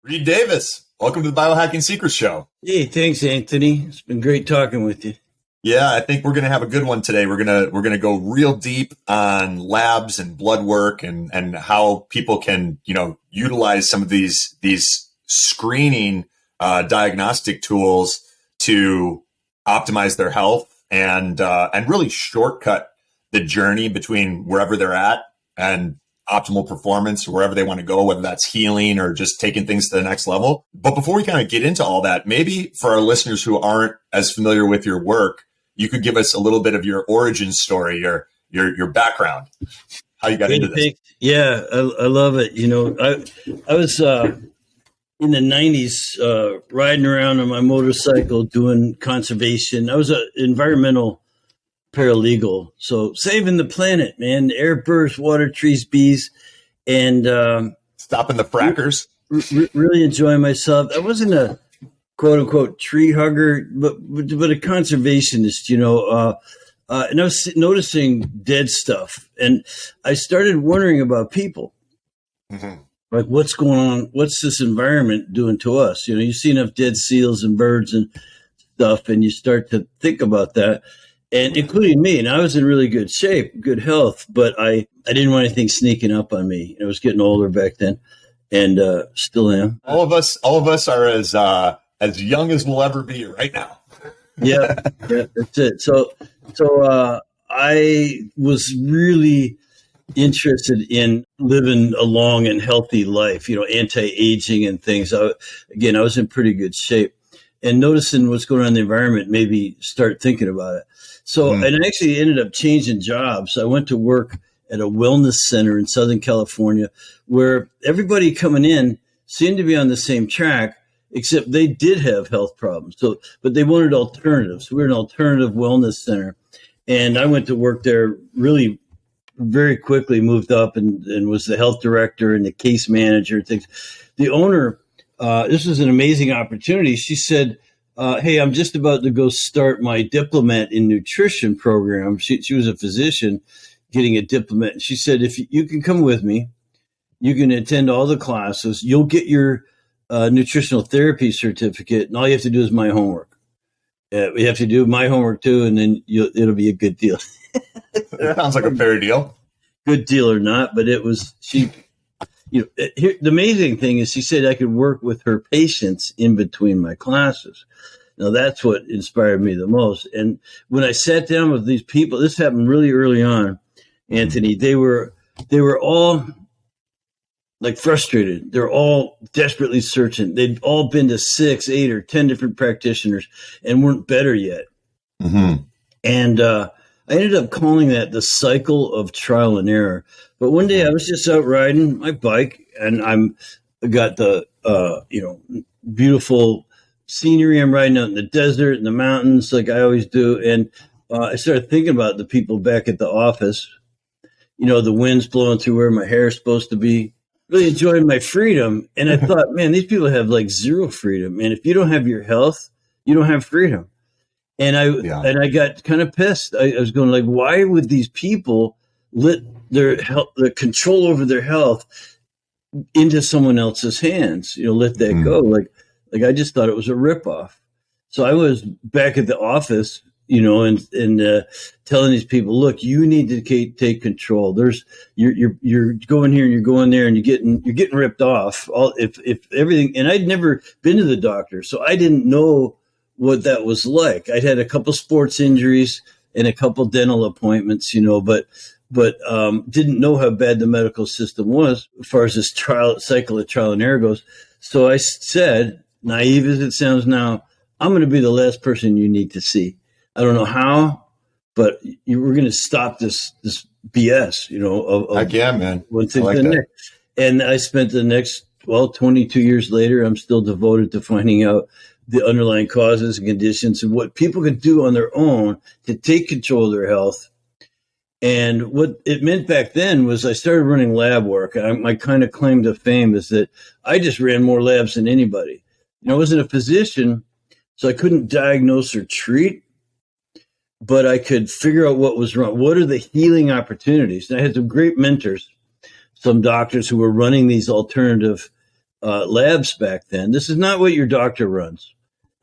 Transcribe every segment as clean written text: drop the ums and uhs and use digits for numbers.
Reed Davis, welcome to the Biohacking Secrets Show. Hey, thanks, Anthony. It's been great talking with you. Yeah, I think we're going to have a good one today. We're going to go real deep on labs and blood work and how people can, utilize some of these screening diagnostic tools to optimize their health and really shortcut the journey between wherever they're at and optimal performance, wherever they want to go, whether that's healing or just taking things to the next level. But before we kind of get into all that, maybe for our listeners who aren't as familiar with your work, you could give us a little bit of your origin story, your background, how you got into this. Yeah, I love it. I was in the 90s riding around on my motorcycle doing conservation. I was an environmental paralegal, so saving the planet, man. Air, birds, water, trees, bees, and stopping the frackers. Really enjoying myself. I wasn't a quote unquote tree hugger, but a conservationist, and I was noticing dead stuff, and I started wondering about people. Mm-hmm. Like, what's going on? What's this environment doing to us? You see enough dead seals and birds and stuff, and you start to think about that. And including me, and I was in really good shape, good health, but I didn't want anything sneaking up on me. I was getting older back then, and still am. All of us are as young as we'll ever be right now. yeah, that's it. So I was really interested in living a long and healthy life, anti-aging and things. I was in pretty good shape, and noticing what's going on in the environment made me start thinking about it. So, and I actually ended up changing jobs. I went to work at a wellness center in Southern California where everybody coming in seemed to be on the same track, except they did have health problems. So, but they wanted alternatives. We're an alternative wellness center. And I went to work there really very quickly, moved up and was the health director and the case manager and things. The owner, this was an amazing opportunity. She said, hey, I'm just about to go start my diplomat in nutrition program. She was a physician getting a diplomat. And she said, if you can come with me, you can attend all the classes. You'll get your nutritional therapy certificate. And all you have to do is my homework. We have to do my homework too. And then it'll be a good deal. That sounds like a fair deal. Good deal or not, but it was, the amazing thing is she said I could work with her patients in between my classes. Now, that's what inspired me the most. And when I sat down with these people, this happened really early on, Anthony, they were all like frustrated. They're all desperately searching. They'd all been to 6, 8, or 10 different practitioners and weren't better yet. Mm-hmm. And I ended up calling that the cycle of trial and error. But one day I was just out riding my bike, and I got the beautiful scenery. I'm riding out in the desert and the mountains like I always do. And I started thinking about the people back at the office. The wind's blowing through where my hair is supposed to be. Really enjoying my freedom. And I thought, man, these people have like zero freedom. And if you don't have your health, you don't have freedom. And I got kind of pissed. I was going like, why would these people let their health, the control over their health into someone else's hands? Let that go. Like I just thought it was a ripoff. So I was back at the office, and telling these people, look, you need to take control. You're going here and you're going there, and you're getting ripped off. If everything, and I'd never been to the doctor, so I didn't know what that was like. I'd had a couple sports injuries and a couple dental appointments, but didn't know how bad the medical system was as far as this cycle of trial and error goes. So I said, naive as it sounds now, I'm going to be the last person you need to see. I don't know how, but we're going to stop this BS, Heck yeah, man. One thing to the next. And I spent the next, 22 years later, I'm still devoted to finding out the underlying causes and conditions and what people can do on their own to take control of their health. And what it meant back then was I started running lab work. My kind of claim to fame is that I just ran more labs than anybody. I wasn't a physician, so I couldn't diagnose or treat, but I could figure out what was wrong. What are the healing opportunities? And I had some great mentors, some doctors who were running these alternative labs back then. This is not what your doctor runs.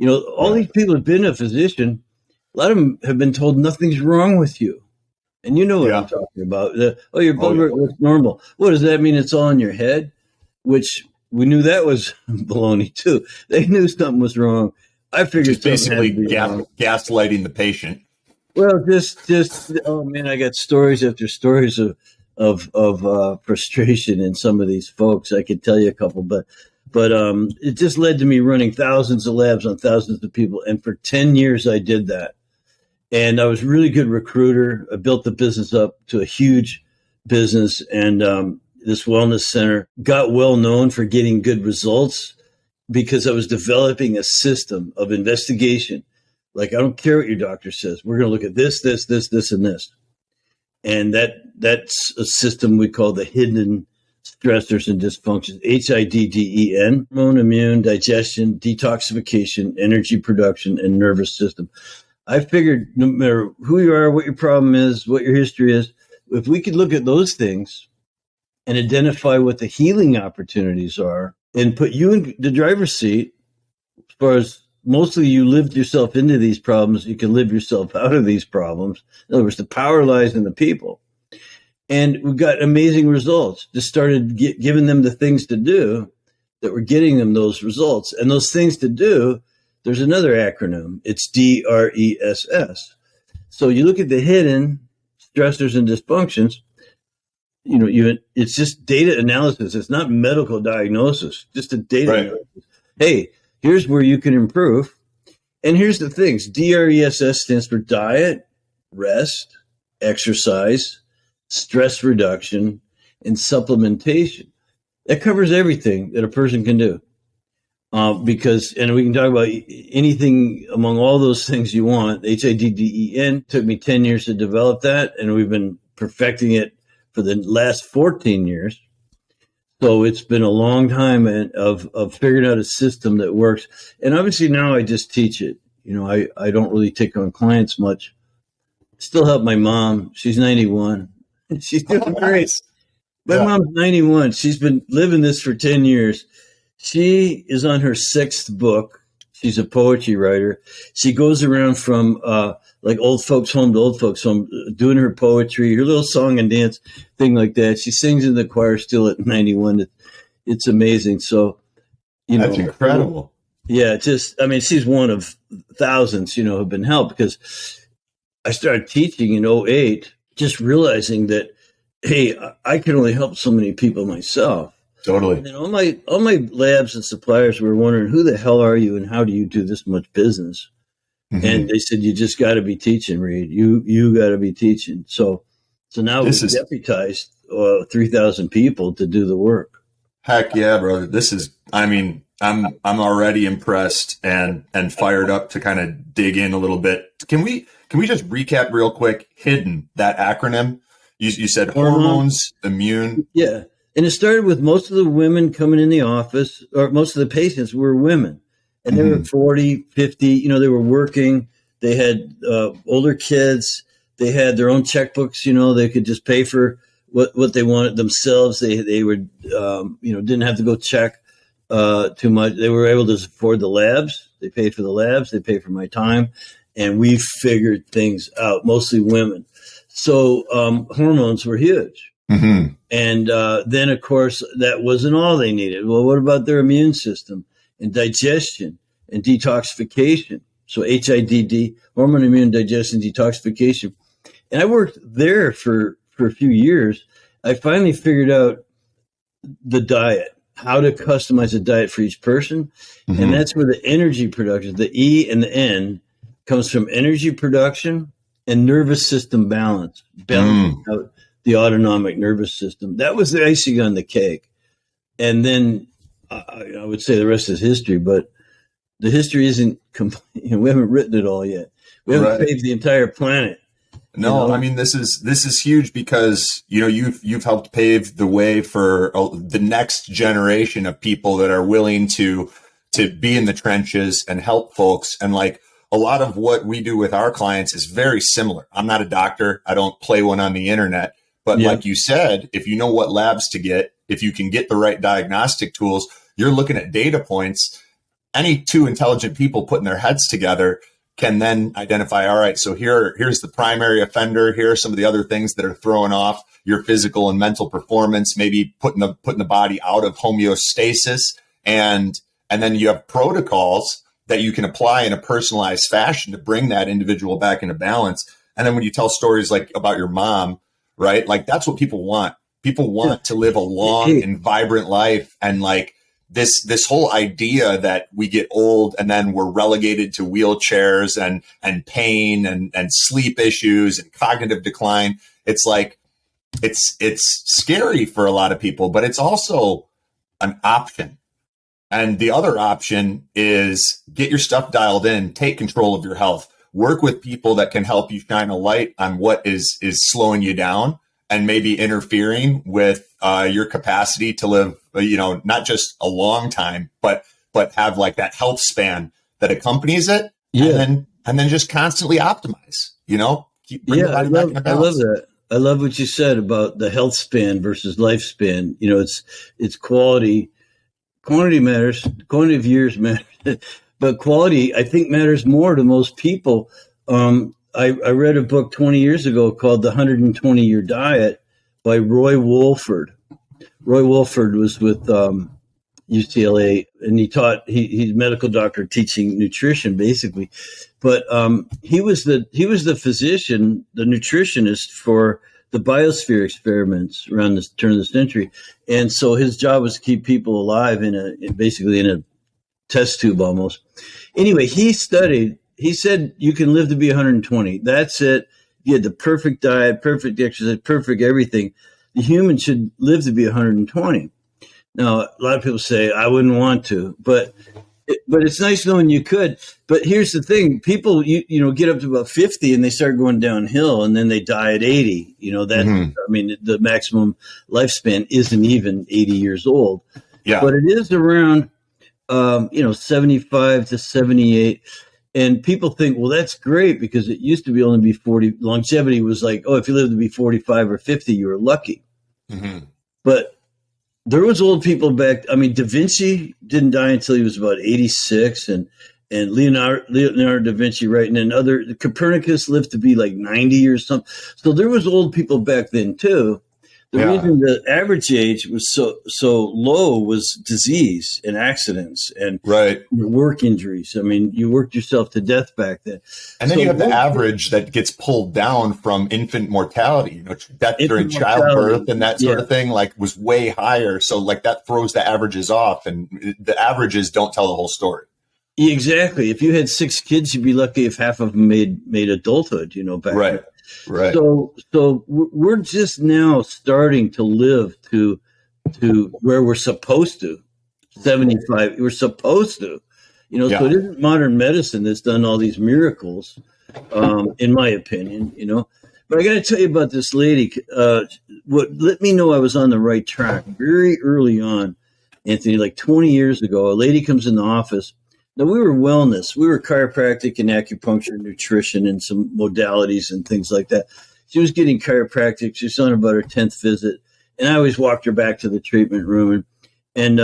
All these people have been a physician. A lot of them have been told nothing's wrong with you. And you know what I'm talking about. Your blood work looks normal. What does that mean? It's all in your head? Which we knew that was baloney too. They knew something was wrong. I figured just basically gaslighting the patient. Well, just oh man, I got stories after stories of frustration in some of these folks. I could tell you a couple, but it just led to me running thousands of labs on thousands of people, and for 10 years I did that. And I was a really good recruiter. I built the business up to a huge business, and this wellness center got well known for getting good results because I was developing a system of investigation. Like, I don't care what your doctor says. We're going to look at this, this, this, this, and this. And that's a system we call the hidden stressors and dysfunctions, HIDDEN, hormone, immune, digestion, detoxification, energy production, and nervous system. I figured no matter who you are, what your problem is, what your history is, if we could look at those things and identify what the healing opportunities are and put you in the driver's seat, as far as mostly you lived yourself into these problems, you can live yourself out of these problems. In other words, the power lies in the people. And we got amazing results. Just started giving them the things to do that were getting them those results. And those things to do, there's another acronym. It's DRESS. So you look at the hidden stressors and dysfunctions, it's just data analysis. It's not medical diagnosis, just a data analysis. Hey, here's where you can improve. And here's the things. DRESS stands for diet, rest, exercise, stress reduction, and supplementation. That covers everything that a person can do. And we can talk about anything among all those things you want. HIDDEN took me 10 years to develop that, and we've been perfecting it for the last 14 years. So it's been a long time of figuring out a system that works. And obviously now I just teach it. I don't really take on clients much. Still help my mom. She's 91. She's doing great. My mom's 91. She's been living this for 10 years. She is on her 6th book. She's a poetry writer. She goes around from like old folks home to old folks home, doing her poetry, her little song and dance thing like that. She sings in the choir still at 91. It's amazing. So, that's incredible. Yeah, she's one of thousands, who've been helped, because I started teaching in 2008, just realizing that, hey, I can only help so many people myself. Totally. And then all my labs and suppliers were wondering, who the hell are you and how do you do this much business? Mm-hmm. And they said, you just got to be teaching, Reed. You got to be teaching. So now we've deputized 3,000 people to do the work. Heck yeah, brother. I'm already impressed and fired up to kind of dig in a little bit. Can we just recap real quick? Hidden, that acronym. You said hormones, immune. Yeah. And it started with most of the women coming in the office, or most of the patients were women. And they were 40, 50, they were working. They had older kids. They had their own checkbooks, they could just pay for what they wanted themselves. They would, didn't have to go check too much. They were able to afford the labs. They paid for the labs. They paid for my time. And we figured things out, mostly women. So hormones were huge. Mm-hmm. And then, of course, that wasn't all they needed. Well, what about their immune system and digestion and detoxification? So HIDD, hormone, immune, digestion, detoxification. And I worked there for a few years. I finally figured out the diet, how to customize a diet for each person. Mm-hmm. And that's where the energy production, the E and the N, comes from energy production and nervous system balance, balancing out the autonomic nervous system. That was the icing on the cake. And then I would say the rest is history, but the history isn't complete. We haven't written it all yet. We haven't paved the entire planet. No, this is huge because, you've helped pave the way for the next generation of people that are willing to be in the trenches and help folks. And like a lot of what we do with our clients is very similar. I'm not a doctor. I don't play one on the internet. But like you said, if you know what labs to get, if you can get the right diagnostic tools, you're looking at data points. Any two intelligent people putting their heads together can then identify, all right, so here's the primary offender. Here are some of the other things that are throwing off your physical and mental performance, maybe putting the body out of homeostasis. And then you have protocols that you can apply in a personalized fashion to bring that individual back into balance. And then when you tell stories like about your mom, right? Like that's what people want. People want to live a long and vibrant life. And like this whole idea that we get old and then we're relegated to wheelchairs and pain and sleep issues and cognitive decline. It's like, it's scary for a lot of people, but it's also an option. And the other option is get your stuff dialed in, take control of your health, work with people that can help you shine a light on what is slowing you down and maybe interfering with your capacity to live, not just a long time, but have like that health span that accompanies it. Yeah. And then just constantly optimize, bring your body back into balance. I love that. I love what you said about the health span versus lifespan. It's quality. Quantity matters. Quantity of years matters. But quality, I think, matters more to most people. I read a book 20 years ago called The 120-Year Diet by Roy Wolford. Roy Wolford was with UCLA, and he's a medical doctor teaching nutrition, basically. But he was the physician, the nutritionist for the biosphere experiments around the turn of the century. And so his job was to keep people alive basically in a test tube almost. Anyway, he said you can live to be 120. That's it. You had the perfect diet, perfect exercise, perfect everything. The human should live to be 120. Now, a lot of people say, I wouldn't want to, but it's nice knowing you could. But here's the thing. People, get up to about 50 and they start going downhill and then they die at 80. The maximum lifespan isn't even 80 years old. Yeah. But it is around, 75 to 78. And people think, well, that's great because it used to be only be 40. Longevity was like, oh, if you lived to be 45 or 50, you were lucky. Mm-hmm. But there was old people back. I mean, Da Vinci didn't die until he was about 86, and Leonardo da Vinci, right? And then Copernicus lived to be like 90 or something. So there was old people back then too. The reason the average age was so low was disease and accidents and work injuries. I mean, you worked yourself to death back then. And then you have the average that gets pulled down from infant mortality, death during childbirth and that sort of thing, like was way higher. So like that throws the averages off, and the averages don't tell the whole story. Exactly. If you had 6 kids, you'd be lucky if half of them made adulthood, back then. Right. So we're just now starting to live to where we're supposed to. 75. We're supposed to, So it isn't modern medicine that's done all these miracles, in my opinion. But I got to tell you about this lady. What let me know I was on the right track very early on, Anthony. Like 20 years ago, a lady comes in the office. Now, we were wellness. We were chiropractic and acupuncture, nutrition, and some modalities and things like that. She was getting chiropractic. She was on about her 10th visit. And I always walked her back to the treatment room. And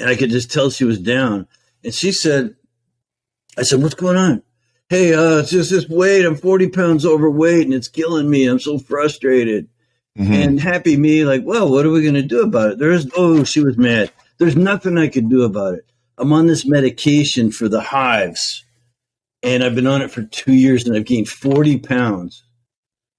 I could just tell she was down. And I said, what's going on? Hey, it's just this weight. I'm 40 pounds overweight, and it's killing me. I'm so frustrated. Mm-hmm. And happy me, like, well, what are we going to do about it? She was mad. There's nothing I could do about it. I'm on this medication for the hives, and I've been on it for 2 years, and I've gained 40 pounds.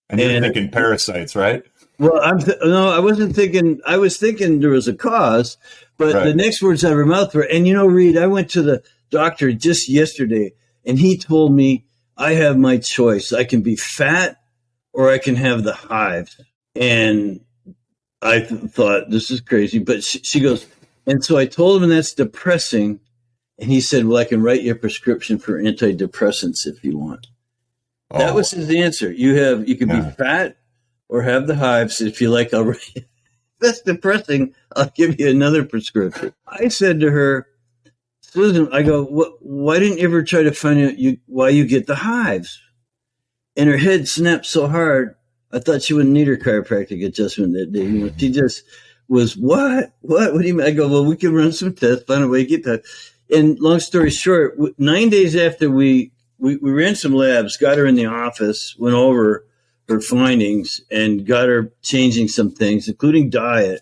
And you're thinking parasites, right? Well, no, I wasn't thinking. I was thinking there was a cause, but the next words out of her mouth were, and Reed, I went to the doctor just yesterday, and he told me I have my choice. I can be fat or I can have the hives. And I thought, this is crazy. But she goes, and so I told him that's depressing. And he said, well, I can write you a prescription for antidepressants if you want. Oh. That was his answer. You can be fat or have the hives. If you like, I'll write you. That's depressing. I'll give you another prescription. I said to her, Susan, I go, why didn't you ever try to find out why you get the hives? And her head snapped so hard, I thought she wouldn't need her chiropractic adjustment that day. She just was, what do you mean? I go, well, we can run some tests, find a way to get that. And long story short, 9 days after we ran some labs, got her in the office, went over her findings, and got her changing some things, including diet.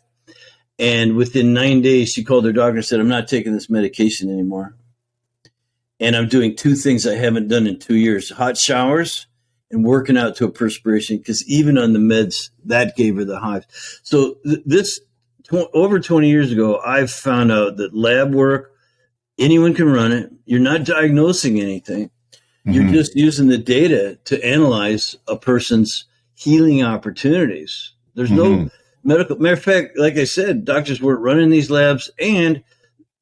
And within 9 days, she called her doctor and said, I'm not taking this medication anymore. And I'm doing two things I haven't done in 2 years: hot showers and working out to a perspiration, because even on the meds, that gave her the hives. So over 20 years ago, I've found out that lab work, anyone can run it. You're not diagnosing anything. You're just using the data to analyze a person's healing opportunities. There's no medical. Matter of fact, like I said, doctors weren't running these labs, and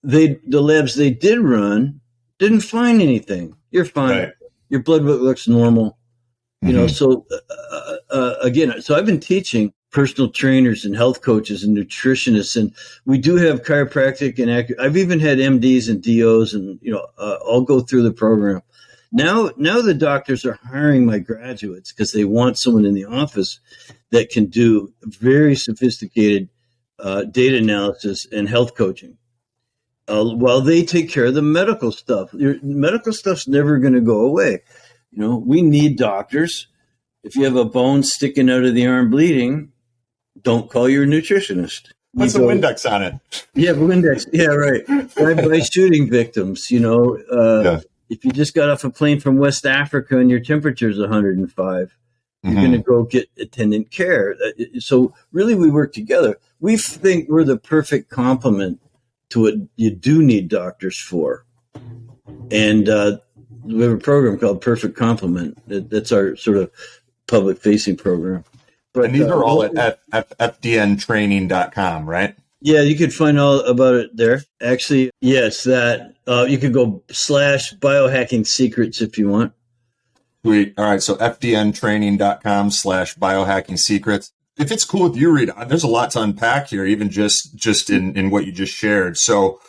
the labs they did run didn't find anything. You're fine. Right. Your blood work looks normal. You know, so again, so I've been teaching personal trainers and health coaches and nutritionists, and we do have chiropractic and I've even had MDs and DOs, and I'll go through the program. Now the doctors are hiring my graduates because they want someone in the office that can do very sophisticated data analysis and health coaching, while they take care of the medical stuff. Your medical stuff's never going to go away. We need doctors. If you have a bone sticking out of the arm bleeding, don't call your nutritionist. Put some Windex on it. Yeah, Windex. Yeah, right. By shooting victims, If you just got off a plane from West Africa and your temperature is 105, you're going to go get attendant care. So really, we work together. We think we're the perfect complement to what you do need doctors for. And we have a program called Perfect Complement. That's our sort of public-facing program. But these are all at fdntraining.com, right? Yeah, you could find all about it there. Actually, yes, that you could go /biohacking secrets if you want. Sweet. All right. So fdntraining.com/biohacking secrets. If it's cool with you, Rita, there's a lot to unpack here, even just in what you just shared. So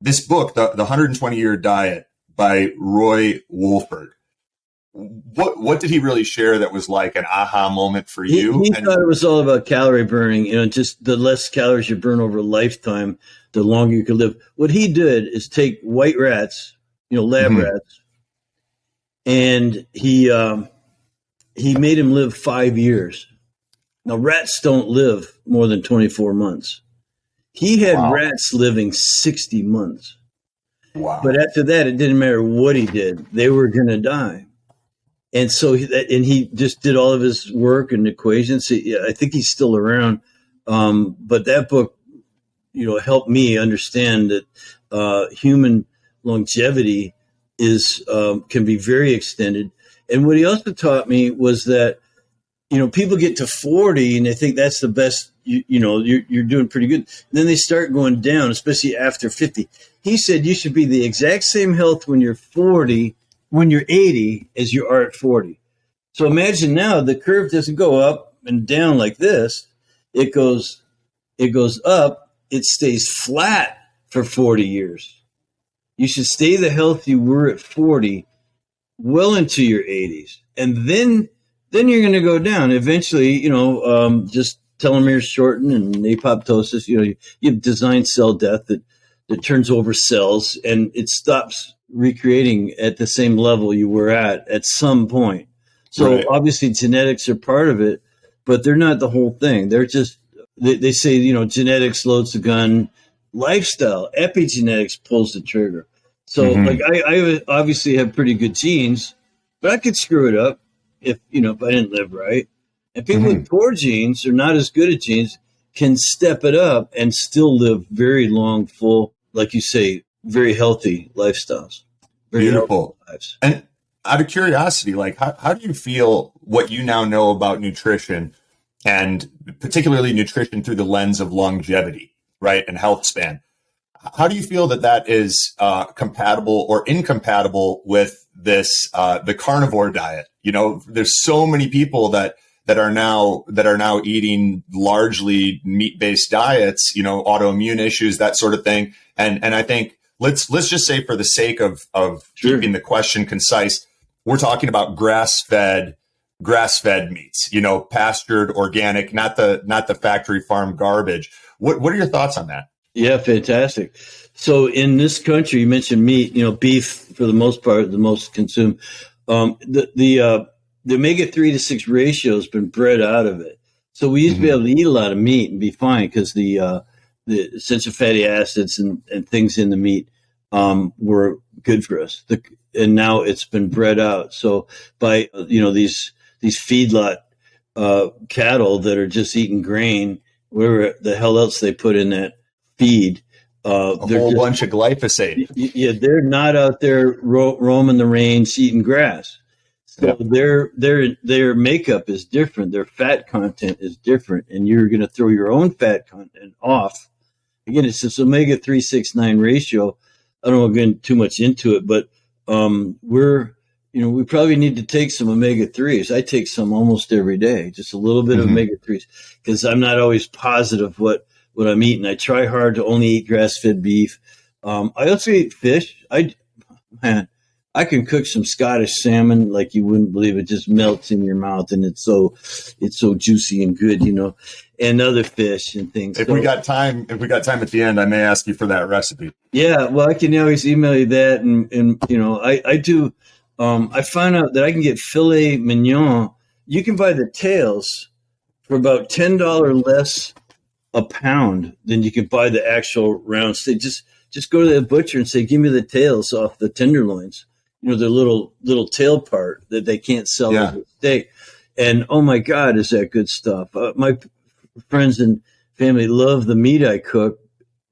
this book, the 120-Year Diet by Roy Wolford, what did he really share that was like an aha moment for you? He thought it was all about calorie burning, just the less calories you burn over a lifetime, the longer you can live. What he did is take white rats, lab rats, and he made him live 5 years. Now, rats don't live more than 24 months. He had rats living 60 months. Wow. But after that, it didn't matter what he did. They were going to die. And so he just did all of his work and equations. I think he's still around. But that book, helped me understand that human longevity can be very extended. And what he also taught me was that, people get to 40 and they think that's the best, you're doing pretty good. And then they start going down, especially after 50. He said you should be the exact same health when you're 40, when you're 80 as you are at 40. So imagine now the curve doesn't go up and down like this. It goes up. It stays flat for 40 years. You should stay the health you were at 40 well into your 80s. And then you're going to go down. Eventually, just telomeres shorten and apoptosis. You have designed cell death that turns over cells, and it stops recreating at the same level you were at some point. So Obviously genetics are part of it, but they're not the whole thing. They're just, they say, genetics loads the gun, lifestyle, epigenetics pulls the trigger. So I obviously have pretty good genes, but I could screw it up if I didn't live right. And people with poor genes or not as good at genes can step it up and still live very long, full, like you say, very healthy lifestyles. Very beautiful lives. And out of curiosity, like how do you feel what you now know about nutrition, and particularly nutrition through the lens of longevity, right, and health span? How do you feel that is compatible or incompatible with this the carnivore diet? There's so many people that are now eating largely meat-based diets, autoimmune issues, that sort of thing. And I think let's just say, for the sake of keeping the question concise, we're talking about grass-fed grass-fed meats, pastured, organic, not the factory farm garbage. What are your thoughts on that? Yeah, fantastic. So in this country, you mentioned meat, beef for the most part, the most consumed. The omega-3 to 6 ratio has been bred out of it. So we used to be able to eat a lot of meat and be fine because the essential fatty acids and things in the meat were good for us. And now it's been bred out. So by these feedlot cattle that are just eating grain, whatever the hell else they put in that feed, a whole bunch of glyphosate. Yeah, they're not out there roaming the range eating grass. So their makeup is different. Their fat content is different, and you're going to throw your own fat content off. Again, it's this omega-3, 6, 9 ratio. I don't want to get too much into it, but we probably need to take some omega-3s. I take some almost every day, just a little bit of omega-3s, because I'm not always positive what I'm eating. I try hard to only eat grass-fed beef. I also eat fish. I can cook some Scottish salmon like you wouldn't believe. It just melts in your mouth, and it's so juicy and good, and other fish and things. If we got time at the end, I may ask you for that recipe. Yeah, well, I can always email you that, and I do. I found out that I can get filet mignon. You can buy the tails for about $10 less a pound than you can buy the actual round steak. Just go to the butcher and say, "Give me the tails off the tenderloins." The little tail part that they can't sell as a steak. And oh my God, is that good stuff? My friends and family love the meat I cook,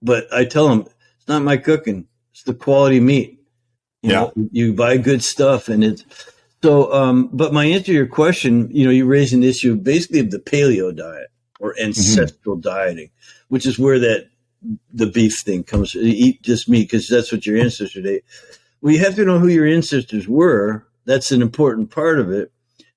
but I tell them it's not my cooking; it's the quality meat. You buy good stuff, and it's so. But my answer to your question, you're raising the issue basically of the paleo diet or ancestral dieting, which is where the beef thing comes. Eat just meat because that's what your ancestors ate. Well, you have to know who your ancestors were. That's an important part of it.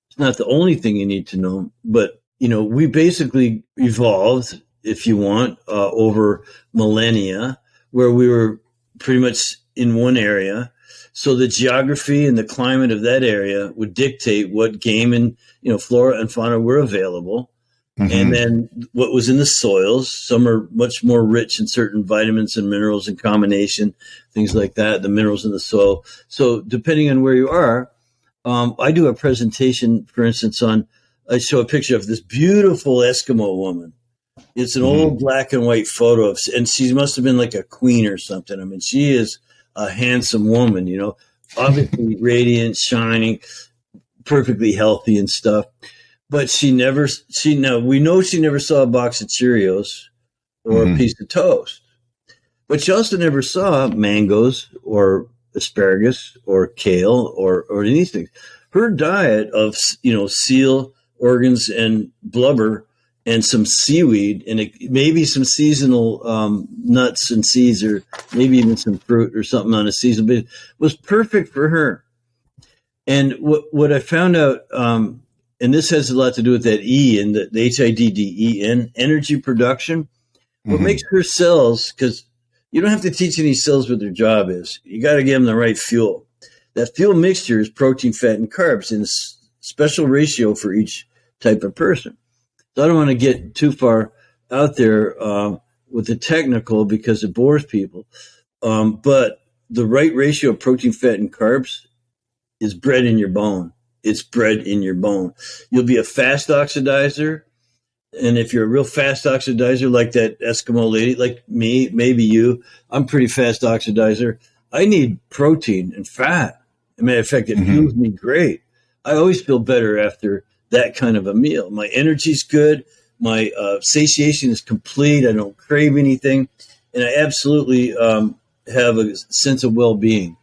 It's not the only thing you need to know, but we basically evolved, if you want, over millennia, where we were pretty much in one area. So the geography and the climate of that area would dictate what game and flora and fauna were available. And then what was in the soils. Some are much more rich in certain vitamins and minerals in combination, things like that, the minerals in the soil. So depending on where you are, I do a presentation, for instance, I show a picture of this beautiful Eskimo woman. It's an old black and white photo and she must have been like a queen or something. I mean, she is a handsome woman, obviously radiant, shining, perfectly healthy and stuff. But we know she never saw a box of Cheerios or a piece of toast. But she also never saw mangoes or asparagus or kale or these things. Her diet of, seal organs and blubber and some seaweed and maybe some seasonal nuts and seeds or maybe even some fruit or something on a seasonal basis was perfect for her. And what I found out, and this has a lot to do with that E and the HIDDEN, energy production. What makes her cells, because you don't have to teach any cells what their job is. You got to give them the right fuel. That fuel mixture is protein, fat, and carbs in a special ratio for each type of person. So I don't want to get too far out there with the technical because it bores people. But the right ratio of protein, fat, and carbs is bred in your bone. It's bred in your bone. You'll be a fast oxidizer. And if you're a real fast oxidizer, like that Eskimo lady, like me, maybe you, I'm pretty fast oxidizer. I need protein and fat. As a matter of fact, it fuels me great. I always feel better after that kind of a meal. My energy's good. My satiation is complete. I don't crave anything. And I absolutely have a sense of well-being.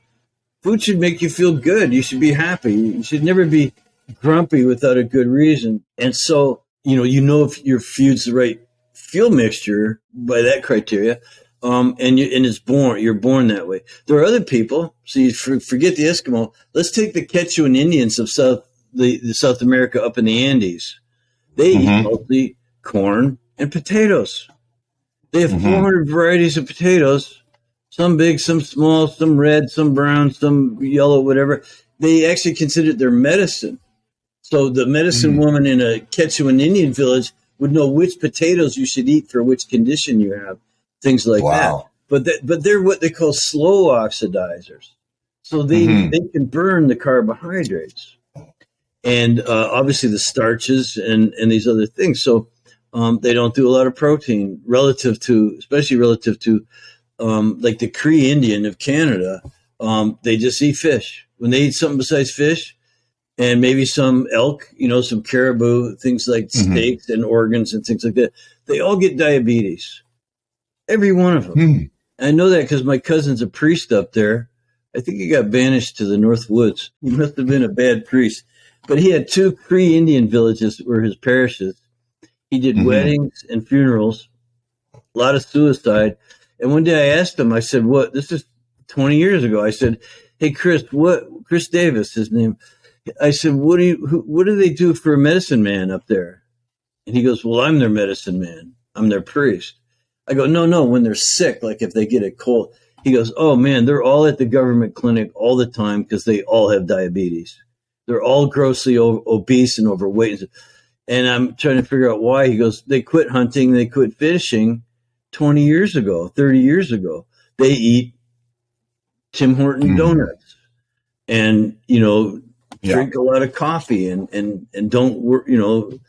Food should make you feel good. You should be happy. You should never be grumpy without a good reason. And so, if your food's the right fuel mixture by that criteria, you're born that way. There are other people. So you forget the Eskimo. Let's take the Quechuan Indians of South America up in the Andes. They eat mostly corn and potatoes. They have 400 varieties of potatoes. Some big, some small, some red, some brown, some yellow, whatever. They actually consider it their medicine. So the medicine woman in a Quechuan Indian village would know which potatoes you should eat for which condition you have, things like that. Wow. But they're what they call slow oxidizers. So they can burn the carbohydrates and obviously the starches and these other things. So they don't do a lot of protein especially relative to like the Cree Indian of Canada. They just eat fish. When they eat something besides fish and maybe some elk, some caribou, things like steaks and organs and things like that, they all get diabetes. Every one of them. I know that because my cousin's a priest up there. I think he got banished to the North Woods. He must have been a bad priest. But he had 2 Cree Indian villages that were his parishes. He did weddings and funerals, a lot of suicide. And one day I asked him, I said, this is 20 years ago. I said, hey, Chris Davis, his name. I said, what do they do for a medicine man up there? And he goes, well, I'm their medicine man. I'm their priest. I go, no, when they're sick, like if they get a cold. He goes, oh, man, they're all at the government clinic all the time because they all have diabetes. They're all grossly obese and overweight. And I'm trying to figure out why. He goes, they quit hunting, they quit fishing 20 years ago, 30 years ago. They eat Tim Horton donuts and, drink a lot of coffee and don't,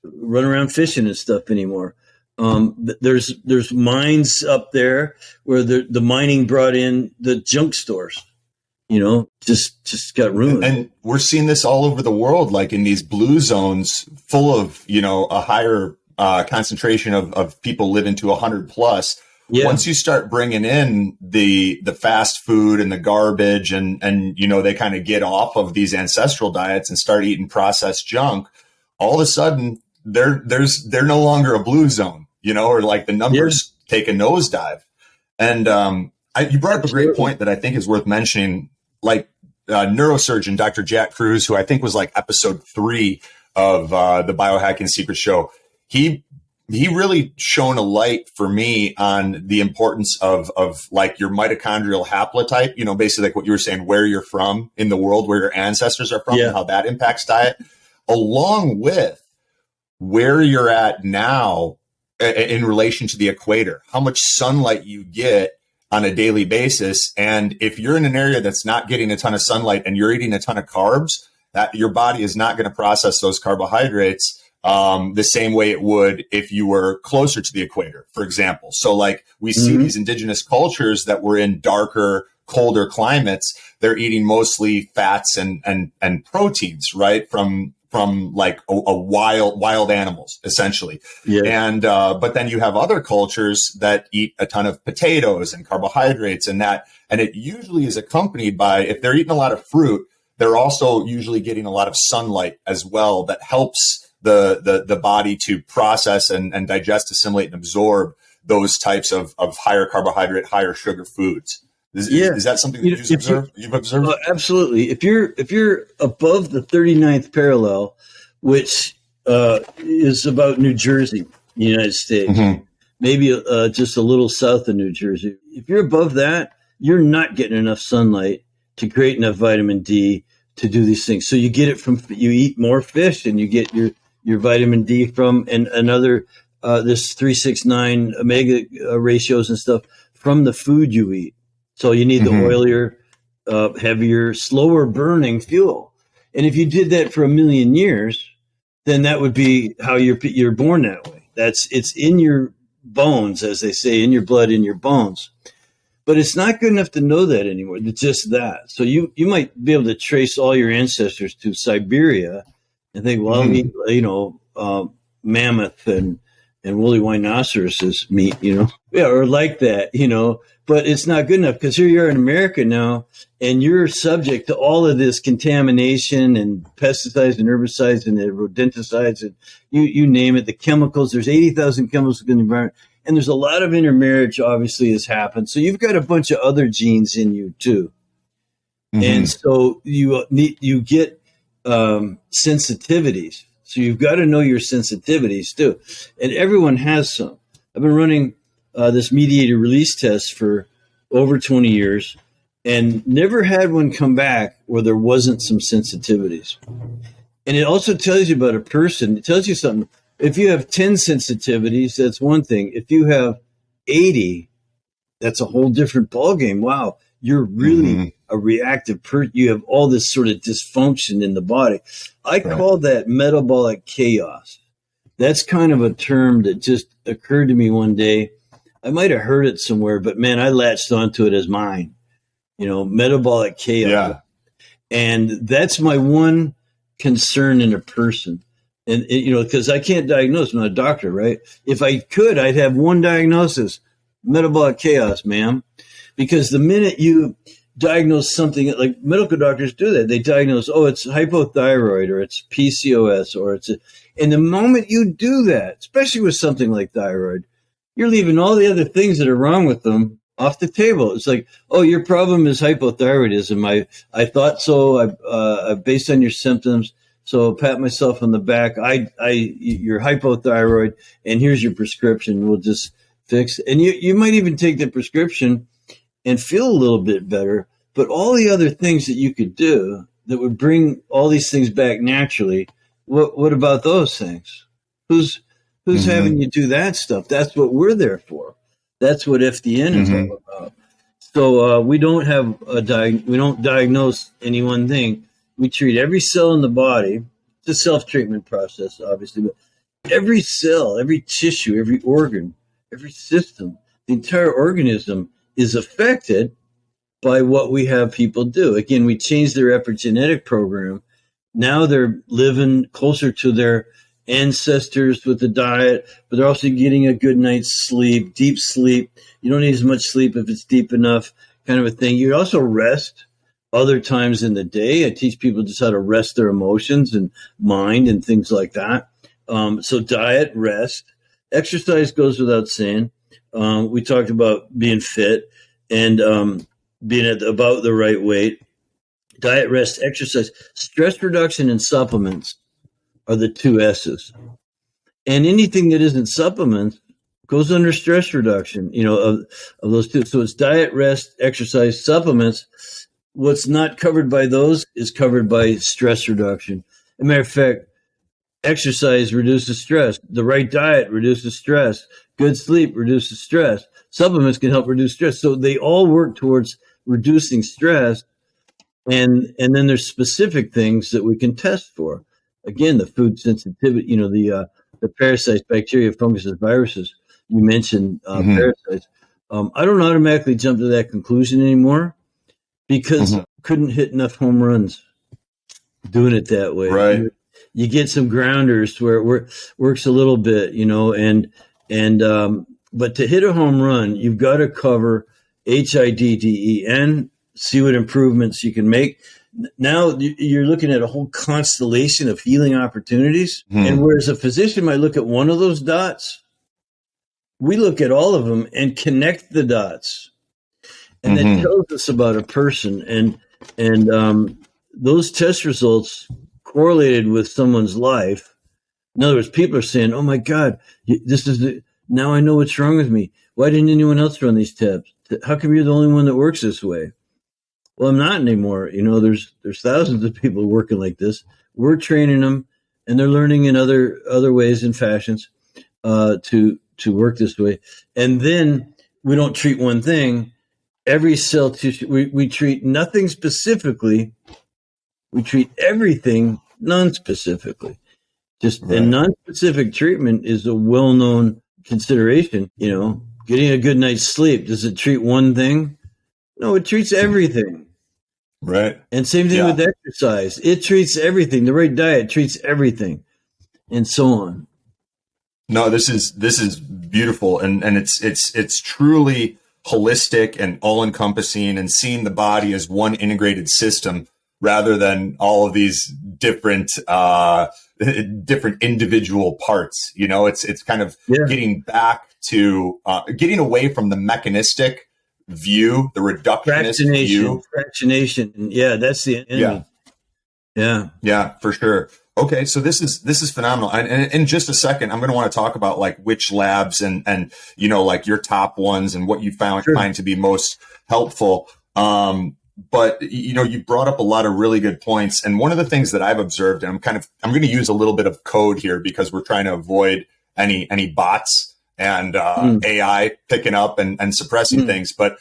run around fishing and stuff anymore. There's mines up there where the mining brought in the junk stores, just got ruined. And we're seeing this all over the world, like in these blue zones full of, a higher concentration of people living to 100 plus. Yeah. Once you start bringing in the fast food and the garbage and they kind of get off of these ancestral diets and start eating processed junk, all of a sudden they're no longer a blue zone. Or like the numbers take a nosedive. And you brought up a great point that I think is worth mentioning, like neurosurgeon Dr. Jack Cruz, who I think was like episode 3 of the Biohacking Secret Show. He really shone a light for me on the importance of like your mitochondrial haplotype, basically like what you were saying, where you're from in the world, where your ancestors are from, and how that impacts diet, along with where you're at now in relation to the equator, how much sunlight you get on a daily basis. And if you're in an area that's not getting a ton of sunlight and you're eating a ton of carbs, that your body is not going to process those carbohydrates the same way it would if you were closer to the equator, for example. So like we see these indigenous cultures that were in darker, colder climates, they're eating mostly fats and proteins, right? From like a wild animals, essentially. Yeah. And, but then you have other cultures that eat a ton of potatoes and carbohydrates and it usually is accompanied by, if they're eating a lot of fruit, they're also usually getting a lot of sunlight as well. That helps the body to process and digest, assimilate and absorb those types of higher carbohydrate, higher sugar foods. Is that something that you've observed? Absolutely. If you're above the 39th parallel, which is about New Jersey, the United States, maybe just a little south of New Jersey. If you're above that, you're not getting enough sunlight to create enough vitamin D to do these things. So you get it you eat more fish and you get your vitamin D from and another this 369 omega ratios and stuff from the food you eat. So you need the oilier, heavier, slower burning fuel. And if you did that for 1 million years, then that would be how you're born that way. It's in your bones, as they say, in your blood, in your bones. But it's not good enough to know that anymore. It's just that. So you might be able to trace all your ancestors to Siberia and think, well, mammoth and woolly rhinoceroses meat, or like that, but it's not good enough because here you are in America now and you're subject to all of this contamination and pesticides and herbicides and the rodenticides and you name it, the chemicals. There's 80,000 chemicals in the environment and there's a lot of intermarriage obviously has happened. So you've got a bunch of other genes in you too. And so you get sensitivities. So you've got to know your sensitivities too. And everyone has some. I've been running this mediated release test for over 20 years and never had one come back where there wasn't some sensitivities. And it also tells you about a person. It tells you something. If you have 10 sensitivities, that's one thing. If you have 80, that's a whole different ballgame. Wow, you're really a reactive person. You have all this sort of dysfunction in the body. I call that metabolic chaos. That's kind of a term that just occurred to me one day. I might have heard it somewhere, but man, I latched onto it as mine. Metabolic chaos. Yeah. And that's my one concern in a person. And, because I can't diagnose, I'm not a doctor, right? If I could, I'd have one diagnosis: metabolic chaos, ma'am. Because the minute you diagnose something, like medical doctors do that, they diagnose, it's hypothyroid, or it's PCOS, and the moment you do that, especially with something like thyroid, you're leaving all the other things that are wrong with them off the table. It's like, your problem is hypothyroidism. I thought so. Based on your symptoms. So pat myself on the back. You're hypothyroid, and here's your prescription. We'll just fix. And you might even take the prescription and feel a little bit better. But all the other things that you could do that would bring all these things back naturally, what about those things? Who's having you do that stuff? That's what we're there for. That's what FDN is all about. So we don't have we don't diagnose any one thing. We treat every cell in the body. It's a self-treatment process, obviously, but every cell, every tissue, every organ, every system, the entire organism is affected by what we have people do. Again, we changed their epigenetic program. Now they're living closer to their ancestors with the diet, but they're also getting a good night's sleep, deep sleep. You don't need as much sleep if it's deep enough, kind of a thing. You also rest other times in the day. I teach people just how to rest their emotions and mind and things like that. So diet, rest, exercise goes without saying. We talked about being fit and being at about the right weight. Diet, rest, exercise, stress reduction, and supplements are the 2 S's. And anything that isn't supplements goes under stress reduction, of those two. So it's diet, rest, exercise, supplements. What's not covered by those is covered by stress reduction. As a matter of fact, exercise reduces stress. The right diet reduces stress. Good sleep reduces stress. Supplements can help reduce stress. So they all work towards reducing stress. And then there's specific things that we can test for. Again, the food sensitivity, the parasites, bacteria, funguses, viruses. You mentioned parasites. I don't automatically jump to that conclusion anymore because I couldn't hit enough home runs doing it that way. Right. You get some grounders where it works a little bit, but to hit a home run, you've got to cover HIDDEN, see what improvements you can make. Now you're looking at a whole constellation of healing opportunities. And whereas a physician might look at one of those dots, we look at all of them and connect the dots. And that tells us about a person. And those test results correlated with someone's life. In other words, people are saying, "Oh my God, now I know what's wrong with me. Why didn't anyone else run these tests? How come you're the only one that works this way?" Well, I'm not anymore. There's thousands of people working like this. We're training them, and they're learning in other ways and fashions to work this way. And then we don't treat one thing. Every cell tissue, we treat nothing specifically. We treat everything non-specifically. And non-specific treatment is a well-known consideration. Getting a good night's sleep, does it treat one thing? No, it treats everything. Right. And same thing with exercise. It treats everything. The right diet treats everything, and so on. No, this is beautiful, and it's truly holistic and all encompassing, and seeing the body as one integrated system rather than all of these different individual parts. It's kind of getting back to getting away from the mechanistic view, the reductionist view. Fractionation. Yeah, that's the enemy. Yeah, for sure. Okay, so this is phenomenal. And in just a second, I'm going to want to talk about like which labs and like your top ones and what you find to be most helpful. but you brought up a lot of really good points. And one of the things that I've observed, and I'm going to use a little bit of code here because we're trying to avoid any bots and AI picking up and suppressing things. But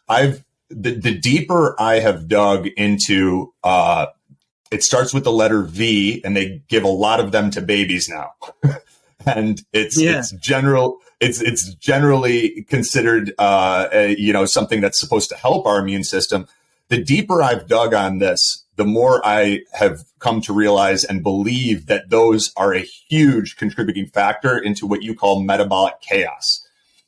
the deeper I have dug into, it starts with the letter V, and they give a lot of them to babies now. And it's generally considered, something that's supposed to help our immune system. The deeper I've dug on this, the more I have come to realize and believe that those are a huge contributing factor into what you call metabolic chaos.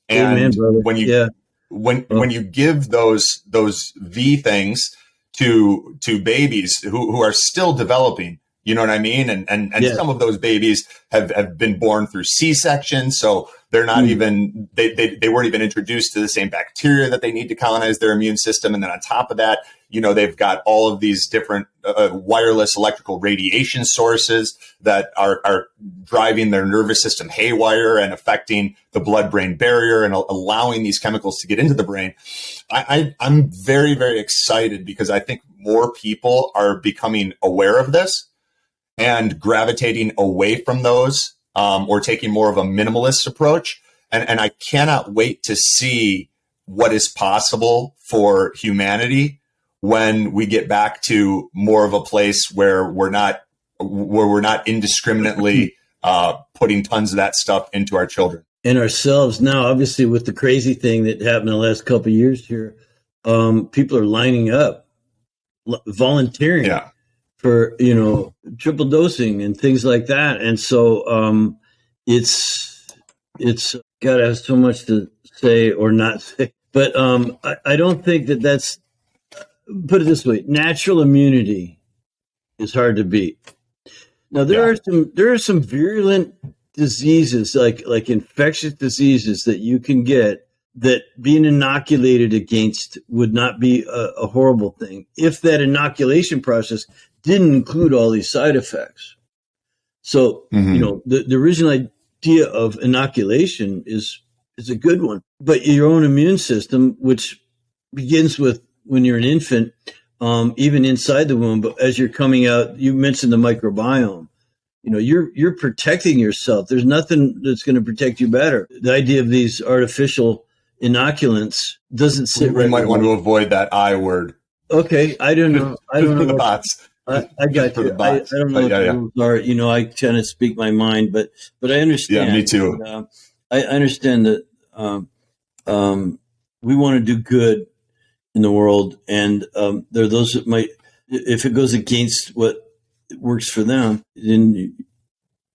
And Amen, when you give those V things to babies who are still developing, you know what I mean? And some of those babies have been born through C-section. So they're not even, they weren't even introduced to the same bacteria that they need to colonize their immune system. And then on top of that, they've got all of these different wireless electrical radiation sources that are driving their nervous system haywire and affecting the blood-brain barrier and allowing these chemicals to get into the brain. I'm very, very excited because I think more people are becoming aware of this and gravitating away from those, or taking more of a minimalist approach. And I cannot wait to see what is possible for humanity when we get back to more of a place where we're not indiscriminately putting tons of that stuff into our children. And ourselves now, obviously, with the crazy thing that happened in the last couple of years here, people are lining up, volunteering. Yeah. For triple dosing and things like that, and so it's God, I have so much to say or not say, but I don't think that's, put it this way, natural immunity is hard to beat. Now there are some virulent diseases like infectious diseases that you can get that being inoculated against would not be a horrible thing if that inoculation process didn't include all these side effects. So, the original idea of inoculation is a good one, but your own immune system, which begins with when you're an infant, even inside the womb, but as you're coming out, you mentioned the microbiome. You're protecting yourself. There's nothing that's going to protect you better. The idea of these artificial inoculants doesn't sit right. We might want to avoid that I word. Okay, I don't know. For the bots. I got you. I don't know what the rules are. I kind of speak my mind, but I understand. Yeah, me too. And, I understand that we want to do good in the world, and there are those that might, if it goes against what works for them, then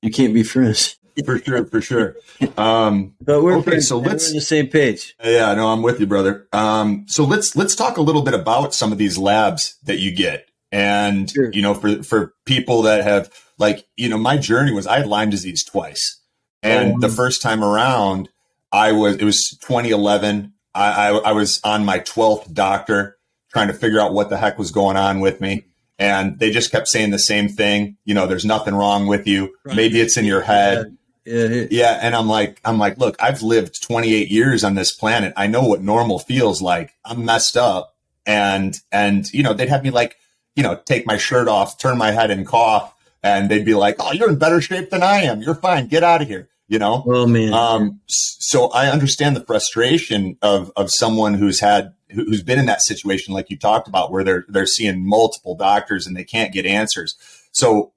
you can't be friends. For sure. But we're friends, so we're on the same page. Yeah, no, I'm with you, brother. So let's talk a little bit about some of these labs that you get. And, for people that have my journey was I had Lyme disease twice. And the first time around, it was 2011. I was on my 12th doctor trying to figure out what the heck was going on with me. And they just kept saying the same thing. There's nothing wrong with you. Right. Maybe it's in your head. Yeah. And I'm like, look, I've lived 28 years on this planet. I know what normal feels like. I'm messed up. And they'd have me take my shirt off, turn my head and cough. And they'd be like, oh, you're in better shape than I am. You're fine. Get out of here. Oh man. So I understand the frustration of someone who's been in that situation, like you talked about, where they're seeing multiple doctors and they can't get answers. So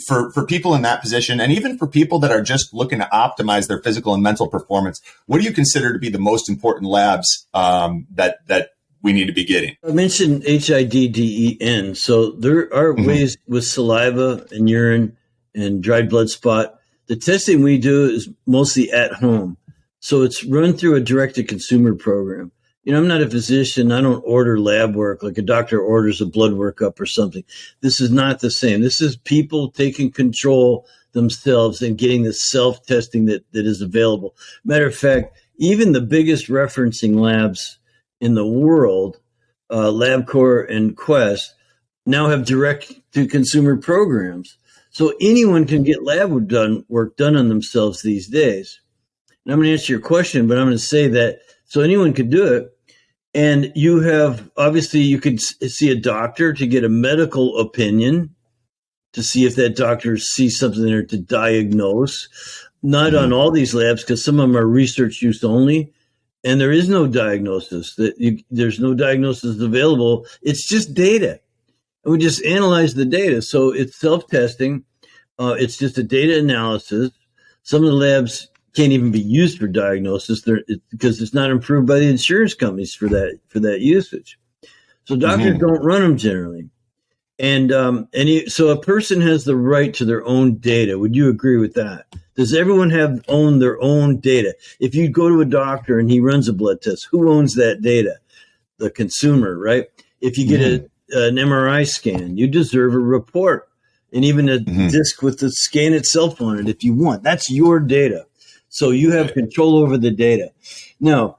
for people in that position, and even for people that are just looking to optimize their physical and mental performance, what do you consider to be the most important labs that we need to be getting? I mentioned HIDDEN. So there are ways with saliva and urine and dried blood spot. The testing we do is mostly at home. So it's run through a direct-to-consumer program. I'm not a physician. I don't order lab work like a doctor orders a blood workup or something. This is not the same. This is people taking control themselves and getting the self-testing that is available. Matter of fact, even the biggest referencing labs in the world, LabCorp and Quest, now have direct-to-consumer programs. So anyone can get lab work done on themselves these days. And I'm going to answer your question, but I'm going to say that so anyone could do it. And you have, obviously, you could see a doctor to get a medical opinion to see if that doctor sees something there to diagnose. Not on all these labs, because some of them are research use only, and there is no diagnosis. There's no diagnosis available. It's just data. And we just analyze the data. So it's self-testing. It's just a data analysis. Some of the labs can't even be used for diagnosis because it's not approved by the insurance companies for that usage. So doctors don't run them generally. And so a person has the right to their own data. Would you agree with that? Does everyone own their own data? If you go to a doctor and he runs a blood test, who owns that data? The consumer, right? If you get an MRI scan, you deserve a report and even a disc with the scan itself on it if you want. That's your data. So you have control over the data. Now,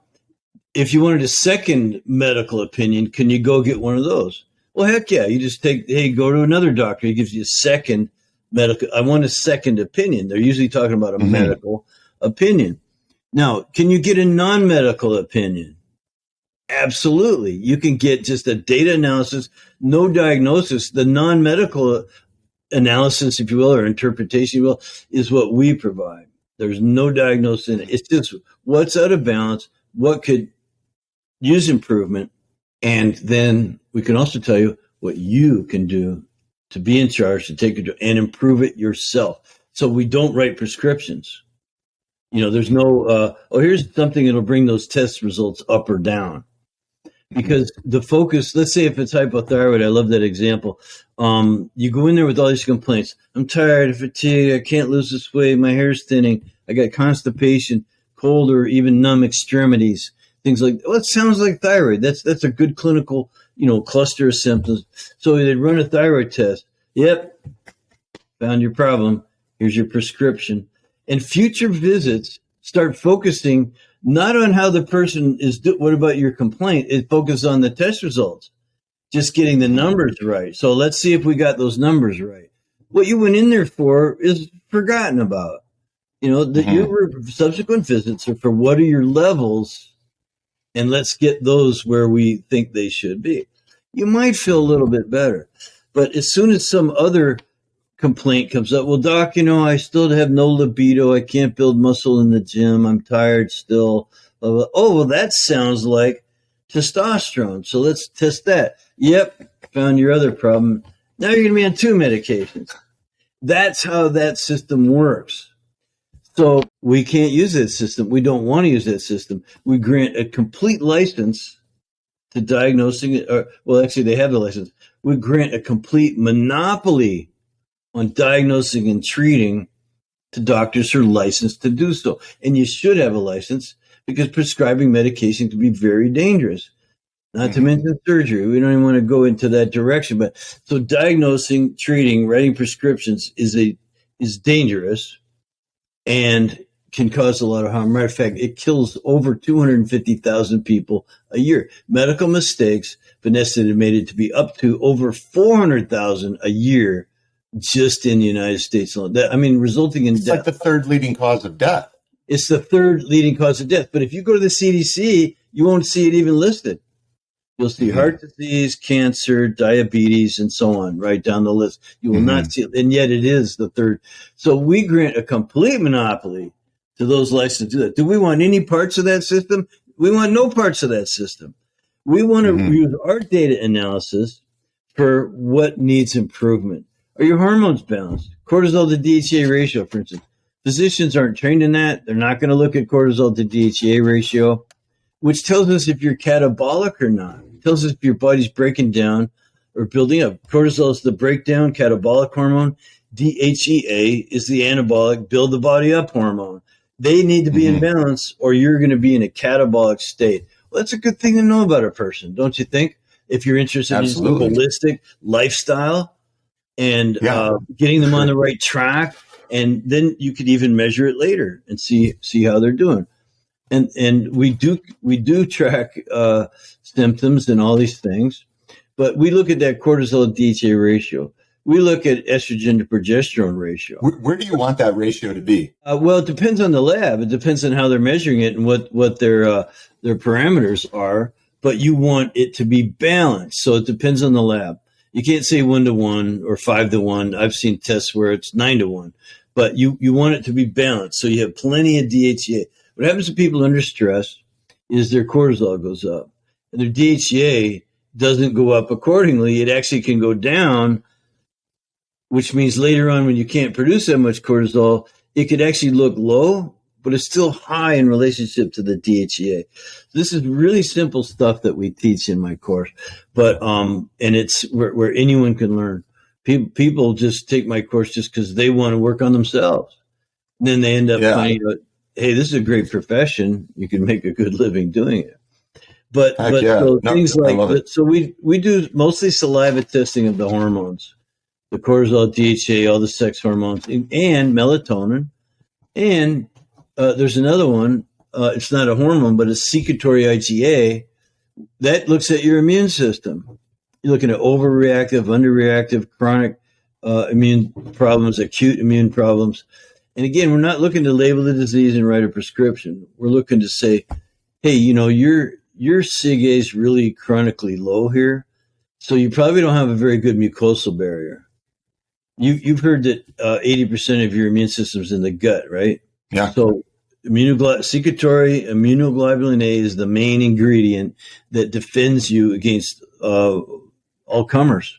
if you wanted a second medical opinion, can you go get one of those? Well, heck yeah. You just go to another doctor. He gives you a second medical. I want a second opinion. They're usually talking about a medical opinion. Now, can you get a non-medical opinion? Absolutely. You can get just a data analysis, no diagnosis. The non-medical analysis, if you will, or interpretation, if you will, is what we provide. There's no diagnosis in it. It's just what's out of balance, what could use improvement, and then we can also tell you what you can do to be in charge, to take control, and improve it yourself. So we don't write prescriptions. There's no, here's something that'll bring those test results up or down. Because the focus, let's say if it's hypothyroid, I love that example. You go in there with all these complaints. I'm tired, fatigued, I can't lose this weight, my hair's thinning, I got constipation, cold or even numb extremities, things like that. Well, it sounds like thyroid. That's a good clinical, cluster of symptoms. So they'd run a thyroid test. Yep, found your problem. Here's your prescription. And future visits start focusing not on how the person is what about your complaint? It focuses on the test results, just getting the numbers right. So let's see if we got those numbers right. What you went in there for is forgotten about. Your subsequent visits are for what are your levels, and let's get those where we think they should be. You might feel a little bit better, but as soon as some other complaint comes up, well, doc, I still have no libido. I can't build muscle in the gym. I'm tired still. Oh, well, that sounds like testosterone. So let's test that. Yep, found your other problem. Now you're going to be on 2 medications. That's how that system works. So we can't use that system. We don't want to use that system. We grant a complete license to diagnosing it. Actually, they have the license. We grant a complete monopoly on diagnosing and treating to doctors who are licensed to do so. And you should have a license because prescribing medication can be very dangerous, not to mention surgery. We don't even want to go into that direction. But so diagnosing, treating, writing prescriptions is dangerous and can cause a lot of harm. Matter of fact, it kills over 250,000 people a year. Medical mistakes, been estimated to be up to over 400,000 a year just in the United States alone. Resulting in death. It's like the third leading cause of death. It's the third leading cause of death. But if you go to the CDC, you won't see it even listed. You'll see heart disease, cancer, diabetes, and so on, right down the list. You will not see it. And yet it is the third. So we grant a complete monopoly to those licensed to do that. Do we want any parts of that system? We want no parts of that system. We want to use our data analysis for what needs improvement. Are your hormones balanced? Cortisol to DHEA ratio, for instance. Physicians aren't trained in that. They're not going to look at cortisol to DHEA ratio, which tells us if you're catabolic or not. It tells us if your body's breaking down or building up. Cortisol is the breakdown catabolic hormone. DHEA is the anabolic build the body up hormone. They need to be in balance or you're going to be in a catabolic state. Well, that's a good thing to know about a person, don't you think? If you're interested in a holistic lifestyle, and getting them on the right track, and then you could even measure it later and see how they're doing. And we do track symptoms and all these things, but we look at that cortisol DHA ratio. We look at estrogen to progesterone ratio. Where do you want that ratio to be? Well, it depends on the lab. It depends on how they're measuring it and what their parameters are. but you want it to be balanced. So it depends on the lab. You can't say 1-to-1 or 5-to-1. I've seen tests where it's 9-to-1, but you want it to be balanced. So you have plenty of DHEA. What happens to people under stress is their cortisol goes up and their DHEA doesn't go up accordingly. It actually can go down, which means later on when you can't produce that much cortisol, it could actually look low, but it's still high in relationship to the DHEA. This is really simple stuff that we teach in my course, but and it's where anyone can learn. People just take my course just because they want to work on themselves. And then they end up finding out, hey, this is a great profession. You can make a good living doing it. Things like, so we do mostly saliva testing of the hormones, the cortisol, DHA, all the sex hormones, and melatonin. And there's another one. It's not a hormone, but it's secretory IgA that looks at your immune system. You're looking at overreactive, underreactive, chronic immune problems, acute immune problems. And again, we're not looking to label the disease and write a prescription. We're looking to say, hey, your SIG-A is really chronically low here, so you probably don't have a very good mucosal barrier. You've heard that 80% of your immune system's in the gut, right? Yeah. So secretory immunoglobulin A is the main ingredient that defends you against all comers,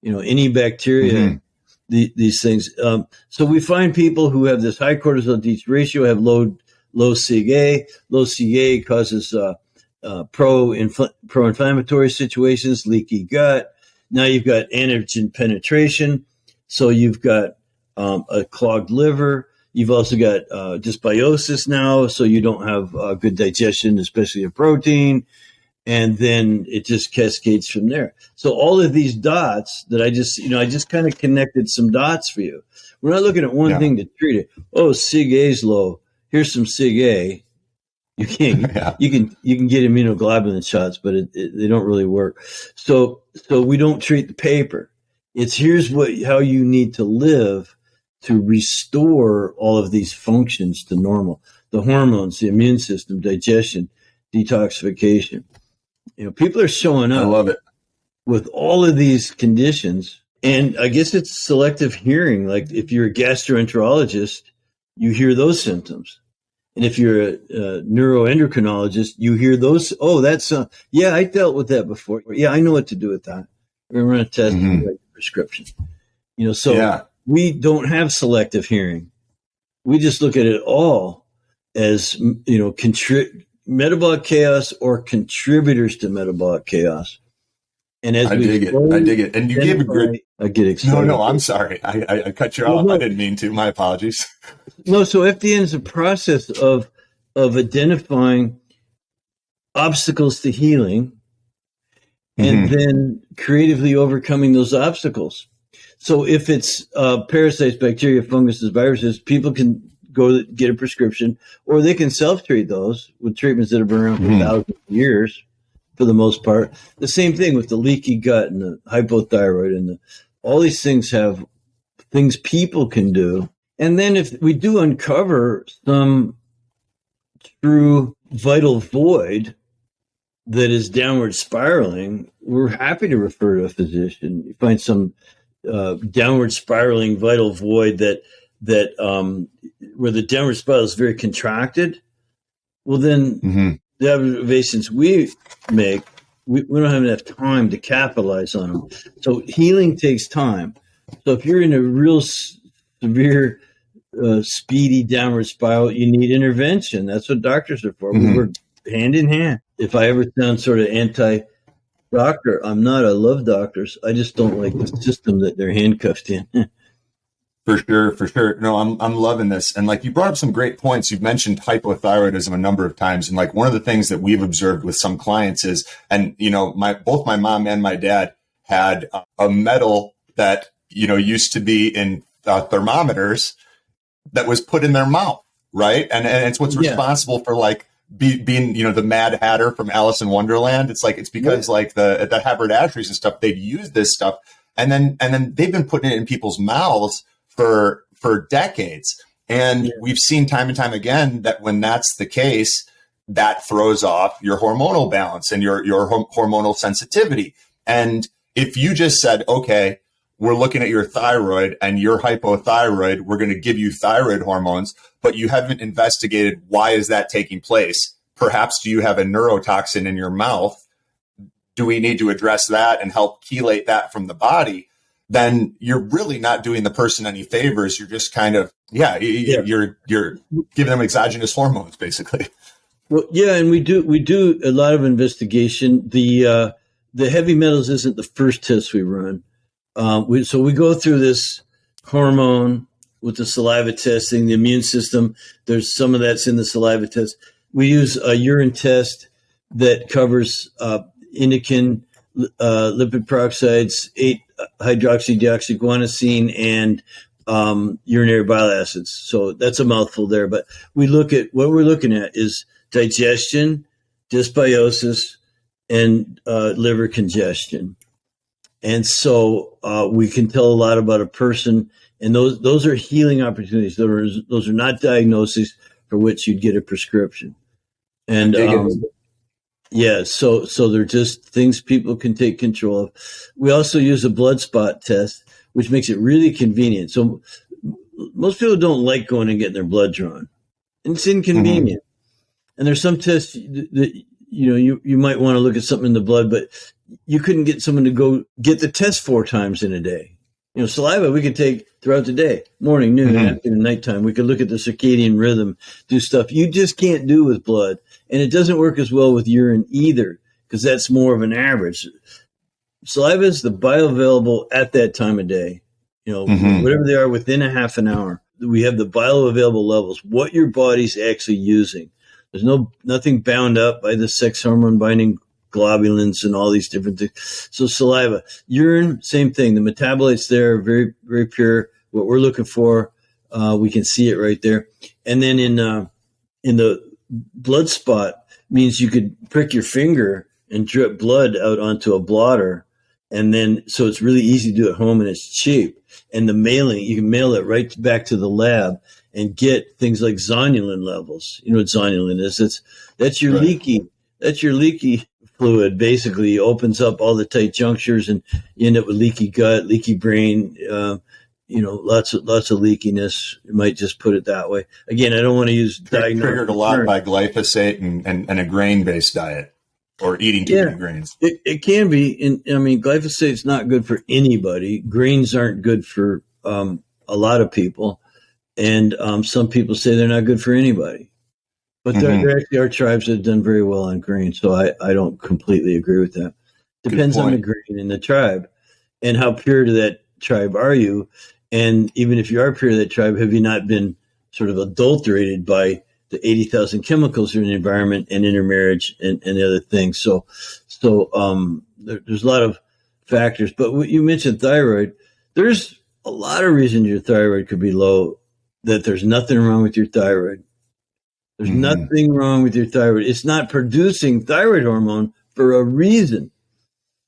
any bacteria, these things. So we find people who have this high cortisol DH ratio have low SIG-A. Low SIG-A causes pro-inflammatory situations, leaky gut. Now you've got antigen penetration. So you've got a clogged liver. You've also got dysbiosis now, so you don't have good digestion, especially of protein. And then it just cascades from there. So all of these dots that I just kind of connected some dots for you. We're not looking at one thing to treat it. Oh, SIG-A is low. Here's some SIG-A. You can't. You can get immunoglobulin shots, but they don't really work. So we don't treat the paper. It's here's how you need to live to restore all of these functions to normal. The hormones, the immune system, digestion, detoxification. People are showing up. I love it. With all of these conditions, and I guess it's selective hearing. Like if you're a gastroenterologist, you hear those symptoms. And if you're a neuroendocrinologist, you hear those. Oh, that's I dealt with that before. Yeah, I know what to do with that. We're going to test the prescription. We don't have selective hearing. We just look at it all as metabolic chaos or contributors to metabolic chaos. And as I dig it. And you gave a great. I get excited. No, I'm sorry. I cut you off. I didn't mean to. My apologies. No, so FDN is a process of identifying obstacles to healing and then creatively overcoming those obstacles. So if it's parasites, bacteria, funguses, viruses, people can go get a prescription, or they can self-treat those with treatments that have been around for thousands of years for the most part. The same thing with the leaky gut and the hypothyroid and all these things have things people can do. And then if we do uncover some true vital void that is downward spiraling, we're happy to refer to a physician. You find some downward spiraling vital void that where the downward spiral is very contracted. Well, then the observations we make, we don't have enough time to capitalize on them. So healing takes time. So if you're in a real severe, speedy downward spiral, you need intervention. That's what doctors are for. We work hand in hand. If I ever sound sort of anti-doctor, I'm not. I love doctors. I just don't like the system that they're handcuffed in. For sure. No, I'm loving this. And like you brought up some great points. You've mentioned hypothyroidism a number of times. And like one of the things that we've observed with some clients is, and both my mom and my dad had a metal that, used to be in thermometers that was put in their mouth. Right. And it's what's responsible for like being, the Mad Hatter from Alice in Wonderland. It's because like the haberdasheries and stuff, they'd use this stuff. And then they've been putting it in people's mouths for decades. And we've seen time and time again that when that's the case, that throws off your hormonal balance and your hormonal sensitivity. And if you just said, okay, we're looking at your thyroid and you're hypothyroid, we're going to give you thyroid hormones, but you haven't investigated why is that taking place? Perhaps do you have a neurotoxin in your mouth? Do we need to address that and help chelate that from the body? Then you're really not doing the person any favors. You're just kind of, you're giving them exogenous hormones, basically. Well, yeah, and we do a lot of investigation. The heavy metals isn't the first test we run. So we go through this hormone with the saliva testing, the immune system. There's some of that's in the saliva test. We use a urine test that covers indican, lipid peroxides, 8-hydroxydeoxyguanosine, and urinary bile acids. So that's a mouthful there. But we look at what we're looking at is digestion, dysbiosis, and liver congestion. And so we can tell a lot about a person, and those are healing opportunities. Those are not diagnoses for which you'd get a prescription. And so they're just things people can take control of. We also use a blood spot test, which makes it really convenient. So most people don't like going and getting their blood drawn. And it's inconvenient. Mm-hmm. And there's some tests that you might want to look at something in the blood, but you couldn't get someone to go get the test 4 times in a day. Saliva we could take throughout the day, morning, noon, afternoon, nighttime. We could look at the circadian rhythm, do stuff you just can't do with blood. And it doesn't work as well with urine either, because that's more of an average. Saliva is the bioavailable at that time of day, whatever they are within a half an hour. We have the bioavailable levels, what your body's actually using. There's nothing bound up by the sex hormone binding globulins and all these different things. So saliva, urine, same thing. The metabolites there are very, very pure. What we're looking for, we can see it right there. And then in the blood spot means you could prick your finger and drip blood out onto a blotter. And then, so it's really easy to do at home and it's cheap. And the mailing, you can mail it right back to the lab and get things like zonulin levels. You know what zonulin is? That's your leaky fluid. Basically opens up all the tight junctures and you end up with leaky gut, leaky brain, lots of leakiness. You might just put it that way. Again, I don't want to use triggered a lot by glyphosate and a grain-based diet or eating too many grains. It can be. Glyphosate's not good for anybody. Grains aren't good for a lot of people. And some people say they're not good for anybody. But there actually are tribes that have done very well on grain. So I don't completely agree with that. Depends on the grain and the tribe and how pure to that tribe are you. And even if you are pure to that tribe, have you not been sort of adulterated by the 80,000 chemicals in the environment and intermarriage and the other things? So there's a lot of factors. But what you mentioned thyroid, there's a lot of reasons your thyroid could be low, that there's nothing wrong with your thyroid. There's nothing wrong with your thyroid. It's not producing thyroid hormone for a reason.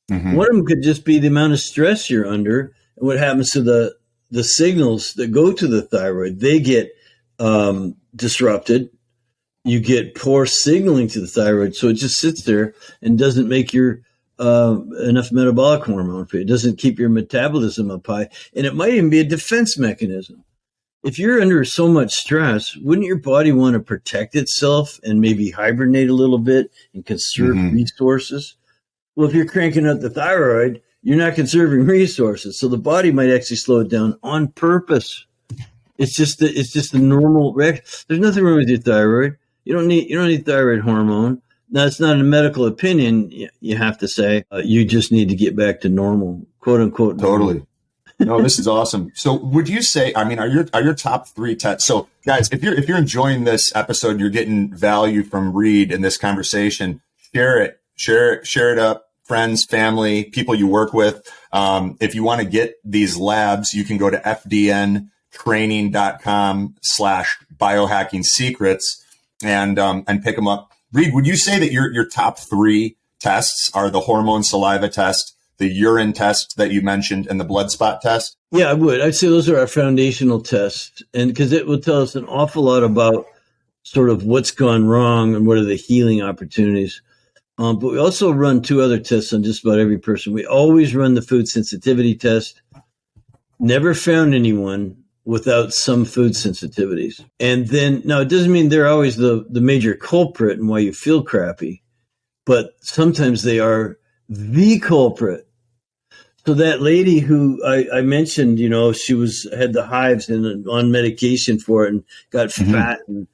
One of them could just be the amount of stress you're under and what happens to the signals that go to the thyroid. They get disrupted. You get poor signaling to the thyroid, so it just sits there and doesn't make your enough metabolic hormone for you. It doesn't keep your metabolism up high, and it might even be a defense mechanism. If you're under so much stress, wouldn't your body want to protect itself and maybe hibernate a little bit and conserve resources? Well, if you're cranking up the thyroid, you're not conserving resources. So the body might actually slow it down on purpose. It's just the normal reaction. There's nothing wrong with your thyroid. You don't need thyroid hormone. Now, it's not a medical opinion. You have to say you just need to get back to normal, quote unquote. Totally. Normal. No, this is awesome. So would you say, are your top 3 tests? So guys, if you're enjoying this episode, you're getting value from Reed in this conversation, share it up, friends, family, people you work with. If you want to get these labs, you can go to fdntraining.com/biohacking secrets and pick them up. Reed, would you say that your top 3 tests are the hormone saliva test, the urine test that you mentioned, and the blood spot test? Yeah, I would. I'd say those are our foundational tests, and because it will tell us an awful lot about sort of what's gone wrong and what are the healing opportunities. But we also run 2 other tests on just about every person. We always run the food sensitivity test. Never found anyone without some food sensitivities. And then, now it doesn't mean they're always the major culprit and why you feel crappy, but sometimes they are the culprit. So that lady who I mentioned, she had the hives and on medication for it and got fat and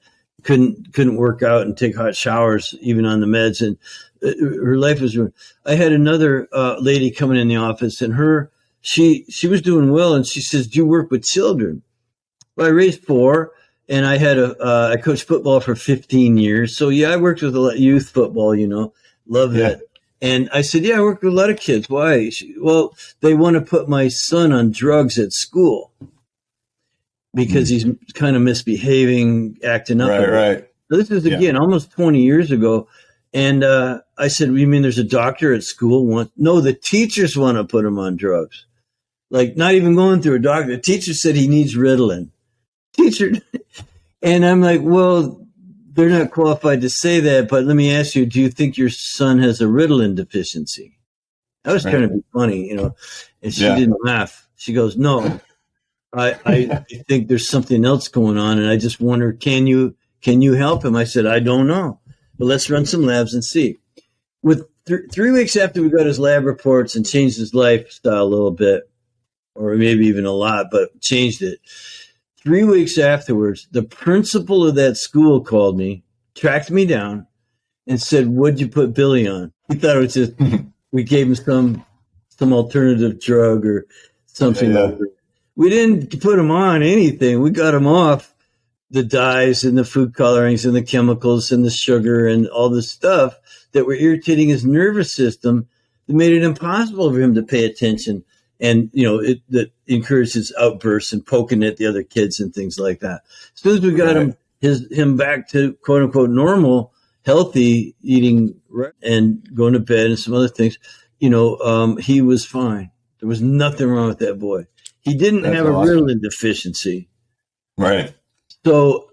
couldn't work out and take hot showers even on the meds, and her life was ruined. I had another lady coming in the office, and she was doing well, and she says, "Do you work with children?" Well, I raised 4, and I had I coached football for 15 years, so yeah, I worked with a lot of youth football. Love that. And I said, "Yeah, I work with a lot of kids. Why?" Well, they want to put my son on drugs at school because he's kind of misbehaving, acting up. Right. So this is, again, almost 20 years ago. And I said, "You mean there's a doctor at school?" No, the teachers want to put him on drugs. Like, not even going through a doctor. The teacher said he needs Ritalin. Teacher. And I'm like, well, they're not qualified to say that, but let me ask you, do you think your son has a Ritalin deficiency? I was trying to be funny, and she didn't laugh. She goes, "No, I think there's something else going on, and I just wonder, can you help him?" I said, "I don't know, but let's run some labs and see." With 3 weeks after we got his lab reports and changed his lifestyle a little bit, or maybe even a lot, but changed it. 3 weeks afterwards, the principal of that school called me, tracked me down, and said, "What'd you put Billy on?" He thought it was just, we gave him some alternative drug or something like that. We didn't put him on anything. We got him off the dyes and the food colorings and the chemicals and the sugar and all the stuff that were irritating his nervous system that made it impossible for him to pay attention. And, that encouraged his outbursts and poking at the other kids and things like that. As soon as we got him back to quote unquote normal, healthy, eating and going to bed and some other things, he was fine. There was nothing wrong with that boy. He didn't have a Ritalin deficiency. Right. So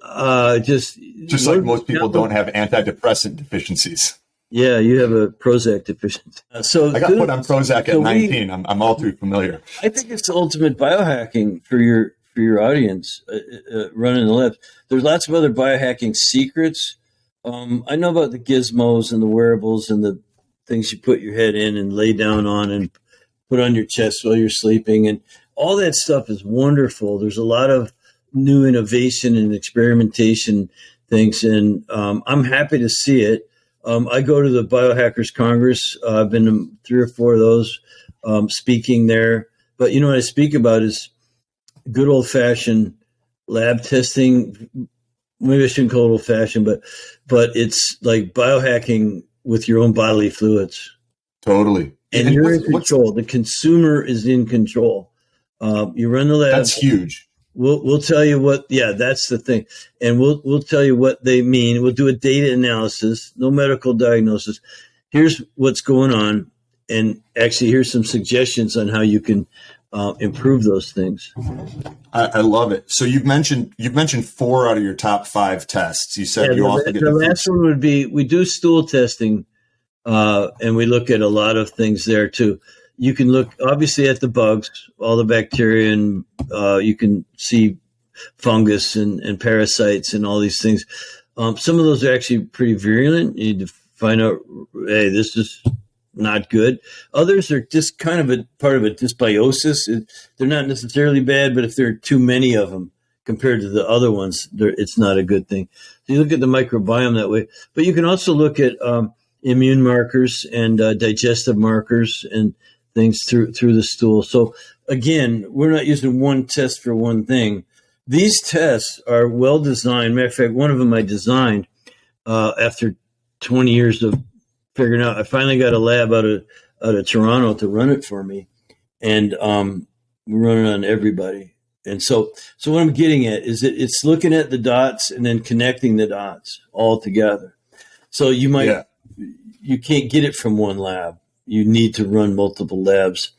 just like most people don't have antidepressant deficiencies. Yeah, you have a Prozac deficiency. So I got put on Prozac at 19. I'm all too familiar. I think it's the ultimate biohacking for your audience running the labs. There's lots of other biohacking secrets. I know about the gizmos and the wearables and the things you put your head in and lay down on and put on your chest while you're sleeping, and all that stuff is wonderful. There's a lot of new innovation and experimentation things, and I'm happy to see it. I go to the Biohackers Congress. I've been to 3 or 4 of those, speaking there. But what I speak about is good old-fashioned lab testing. Maybe I shouldn't call it old-fashioned, but it's like biohacking with your own bodily fluids. Totally. And you're in control. The consumer is in control. You run the lab. That's huge. We'll tell you what. Yeah, that's the thing, and we'll tell you what they mean. We'll do a data analysis, no medical diagnosis. Here's what's going on, and actually, here's some suggestions on how you can improve those things. I love it. So you've mentioned 4 out of your top 5 tests. You said you also get the last one would be we do stool testing, and we look at a lot of things there too. You can look obviously at the bugs, all the bacteria, and you can see fungus and parasites and all these things. Some of those are actually pretty virulent. You need to find out, hey, this is not good. Others are just kind of a part of a dysbiosis. They're not necessarily bad, but if there are too many of them compared to the other ones, it's not a good thing. So you look at the microbiome that way. But you can also look at immune markers and digestive markers and things through the stool. So again, we're not using one test for one thing. These tests are well designed. Matter of fact, one of them I designed after 20 years of figuring out. I finally got a lab out of Toronto to run it for me, and we're running on everybody. And so what I'm getting at is that it's looking at the dots and then connecting the dots all together. So you can't get it from one lab. You need to run multiple labs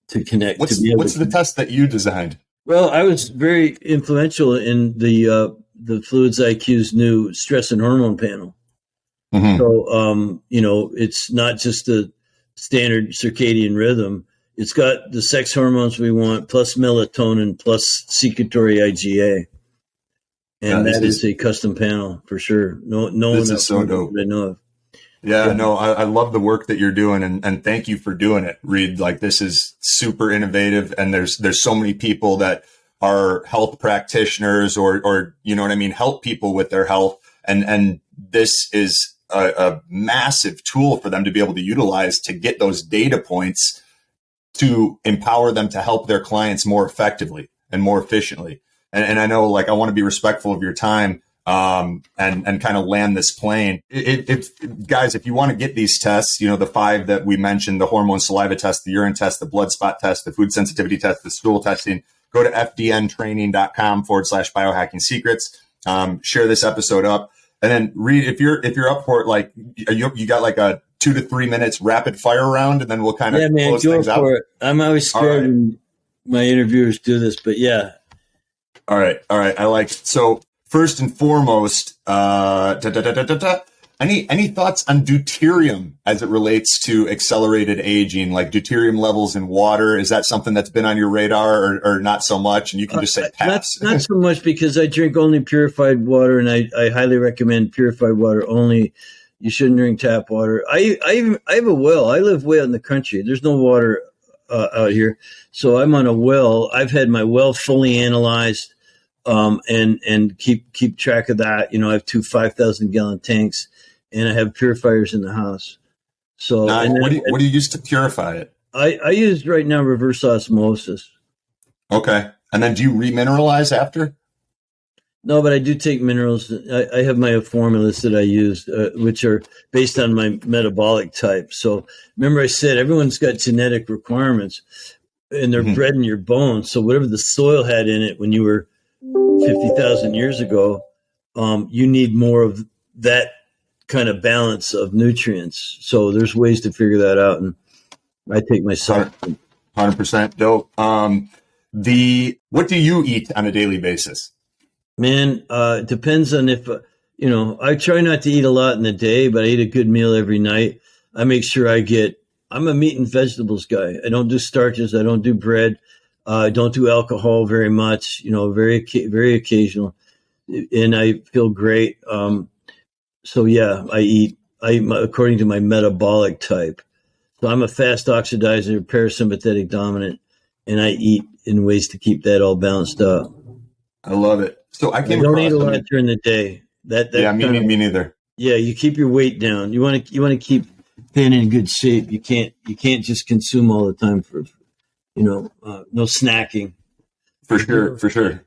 to connect. What's the test that you designed? Well, I was very influential in the the Fluids IQ's new stress and hormone panel. Mm-hmm. So, it's not just the standard circadian rhythm. It's got the sex hormones we want, plus melatonin, plus secretory IgA. And that is a custom panel for sure. No this one is so dope. I know of. Yeah, no, I love the work that you're doing, and thank you for doing it, Reed. Like, this is super innovative, and there's so many people that are health practitioners or you know what I mean, help people with their health, and this is a massive tool for them to be able to utilize to get those data points to empower them to help their clients more effectively and more efficiently. And I know, like, I want to be respectful of your time. And kind of land this plane. If guys, if you want to get these tests, the 5 that we mentioned, the hormone saliva test, the urine test, the blood spot test, the food sensitivity test, the stool testing, go to fdntraining.com/biohacking secrets. Share this episode up. And then Reed, if you're up for it, like, you got like a 2 to 3 minutes rapid fire round, and then we'll kind of close things out. For it. I'm always scared when my interviewers do this, but yeah. All right. I like it. So, first and foremost, any thoughts on deuterium as it relates to accelerated aging, like deuterium levels in water? Is that something that's been on your radar, or not so much? And you can just say pass. Not so much, because I drink only purified water, and I highly recommend purified water only. You shouldn't drink tap water. I have a well. I live way out in the country. There's no water out here, so I'm on a well. I've had my well fully analyzed. And keep track of that. I have 2 5,000-gallon tanks, and I have purifiers in the house. So, what do you use to purify it? I use right now reverse osmosis. Okay, and then do you remineralize after? No, but I do take minerals. I have my formulas that I use, which are based on my metabolic type. So remember, I said everyone's got genetic requirements, and they're bred in your bones. So whatever the soil had in it when you were 50,000 years ago, you need more of that kind of balance of nutrients. So there's ways to figure that out, and I take my 100% dope. What do you eat on a daily basis? Man, it depends on if I try not to eat a lot in the day, but I eat a good meal every night. I make sure I'm a meat and vegetables guy. I don't do starches. I don't do bread. Don't do alcohol very much, very, very occasional, and I feel great. So yeah, I eat according to my metabolic type. So I'm a fast oxidizer, parasympathetic dominant, and I eat in ways to keep that all balanced out. I love it. So I don't eat a lot during the day. Me neither. Yeah, you keep your weight down. You want to keep thin and in good shape. You can't just consume all the time for. No snacking. For sure.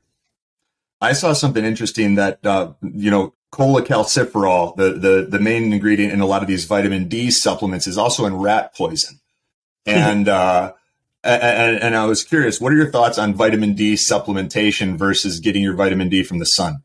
I saw something interesting that, cholecalciferol, the main ingredient in a lot of these vitamin D supplements, is also in rat poison. And, and I was curious, what are your thoughts on vitamin D supplementation versus getting your vitamin D from the sun?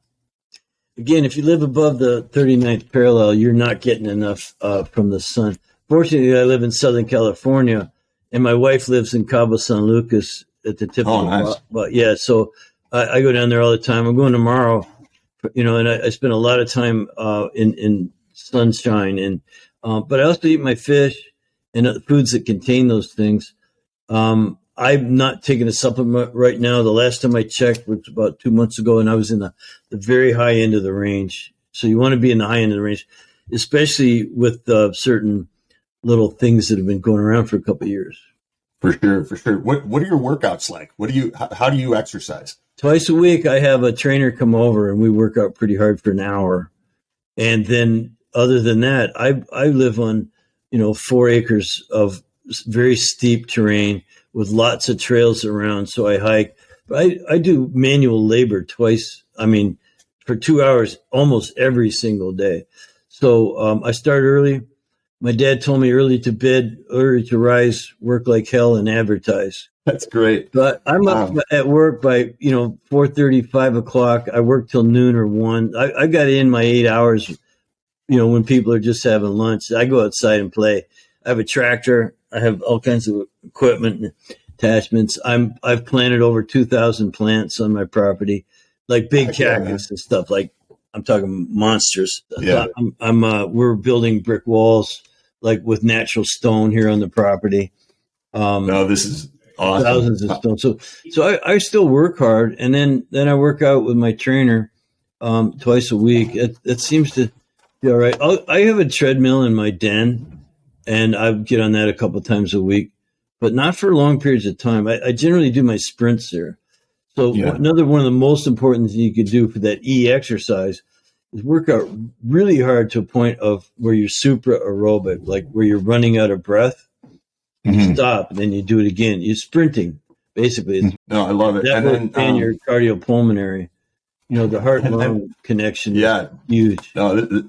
Again, if you live above the 39th parallel, you're not getting enough from the sun. Fortunately, I live in Southern California, and my wife lives in Cabo San Lucas at the tip of the nice. But yeah, so I go down there all the time. I'm going tomorrow, and I spend a lot of time in sunshine. And but I also eat my fish and foods that contain those things. I'm not taking a supplement right now. The last time I checked was about 2 months ago, and I was in the very high end of the range. So you want to be in the high end of the range, especially with certain little things that have been going around for a couple of years. For sure. What are your workouts like? How do you exercise? Twice a week, I have a trainer come over, and we work out pretty hard for an hour. And then other than that, I live on, 4 acres of very steep terrain with lots of trails around. So I hike, but I do manual labor for 2 hours almost every single day. So I start early. My dad told me early to bed, early to rise, work like hell, and advertise. That's great. But I'm up at work by 4:30, 5 o'clock. I work till noon or 1. I got in my 8 hours. When people are just having lunch, I go outside and play. I have a tractor. I have all kinds of equipment and attachments. I've planted over 2,000 plants on my property. like big Heck yeah, man. cactus and stuff. Like I'm talking monsters. Yeah. So we're building brick walls like with natural stone here on the property. No, this is awesome. Thousands of stone. So I still work hard, and then I work out with my trainer twice a week. It seems to be all right. I have a treadmill in my den, and I get on that a couple times a week, but not for long periods of time. I generally do my sprints there. So Yeah. another one of the most important things you could do for that exercise is work out really hard to a point of where you're supra aerobic, like where you're running out of breath. You stop and then you do it again. You're sprinting, basically. No, I love it. That And will then, expand your cardiopulmonary. The heart and lung then, connection yeah, is huge. no,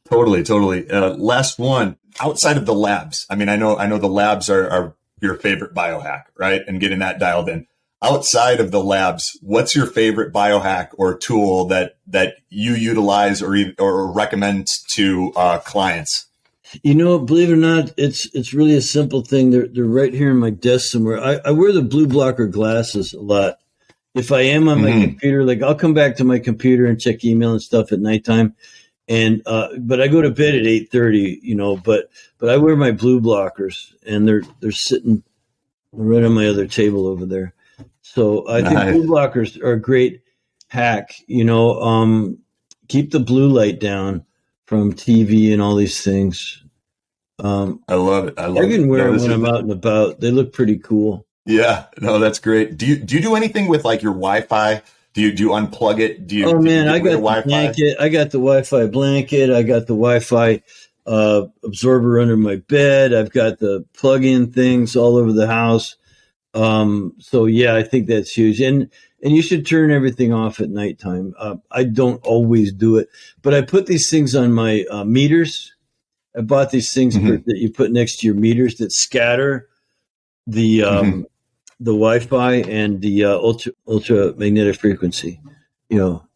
totally, totally. Last one, outside of the labs. I mean, I know the labs are your favorite biohack, right? And getting that dialed in. Outside of the labs, what's your favorite biohack or tool that you utilize or recommend to clients? Believe it or not, it's really a simple thing. They're right here in my desk somewhere. I wear the blue blocker glasses a lot. If I am on my computer, like I'll come back to my computer and check email and stuff at nighttime, and but I go to bed at 8:30. But I wear my blue blockers, and they're sitting right on my other table over there. So I think blue blockers are a great hack. Keep the blue light down from TV and all these things. I love it. I can wear them when I'm is out and about. They look pretty cool. Yeah, no, that's great. Do you do anything with like your Wi-Fi? Do you unplug it? Oh man, I got the Wi-Fi? blanket. I got the Wi-Fi blanket. I got the Wi-Fi absorber under my bed. I've got the plug-in things all over the house. So yeah, I think that's huge. And you should turn everything off at nighttime. I don't always do it, but I put these things on my meters. I bought these things that you put next to your meters that scatter the Wi-Fi and the ultra magnetic frequency.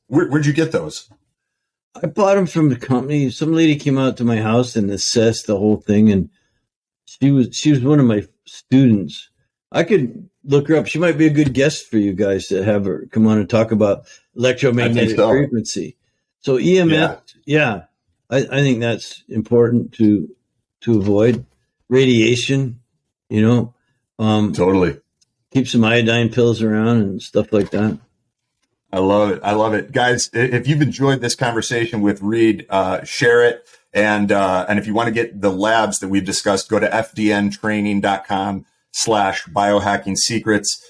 Where'd you get those? I bought them from the company. Some lady came out to my house and assessed the whole thing, and she was one of my students. I could look her up. She might be a good guest for you guys to have her come on and talk about electromagnetic frequency. So EMF, yeah, I think that's important to avoid. Radiation, Totally. Keep some iodine pills around and stuff like that. I love it. I love it. Guys, if you've enjoyed this conversation with Reed, share it. And if you want to get the labs that we've discussed, go to fdntraining.com/biohacking secrets.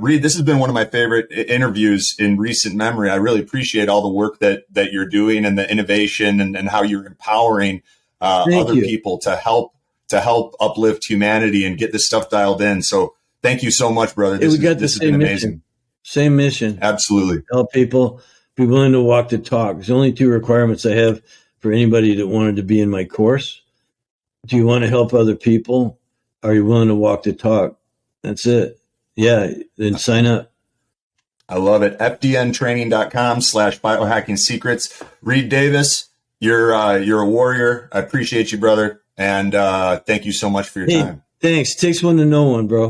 Reed, this has been one of my favorite interviews in recent memory. I really appreciate all the work that you're doing and the innovation and how you're empowering other people to help uplift humanity and get this stuff dialed in. So thank you so much, brother. This has been amazing. Same mission. Absolutely. Help people, be willing to walk the talk. There's only 2 requirements I have for anybody that wanted to be in my course. Do you want to help other people? Are you willing to walk the talk? That's it. Yeah, then sign up. I love it. fdntraining.com/biohacking secrets. Reed Davis, you're a warrior. I appreciate you, brother. And thank you so much for your time. Thanks. Takes one to know one, bro.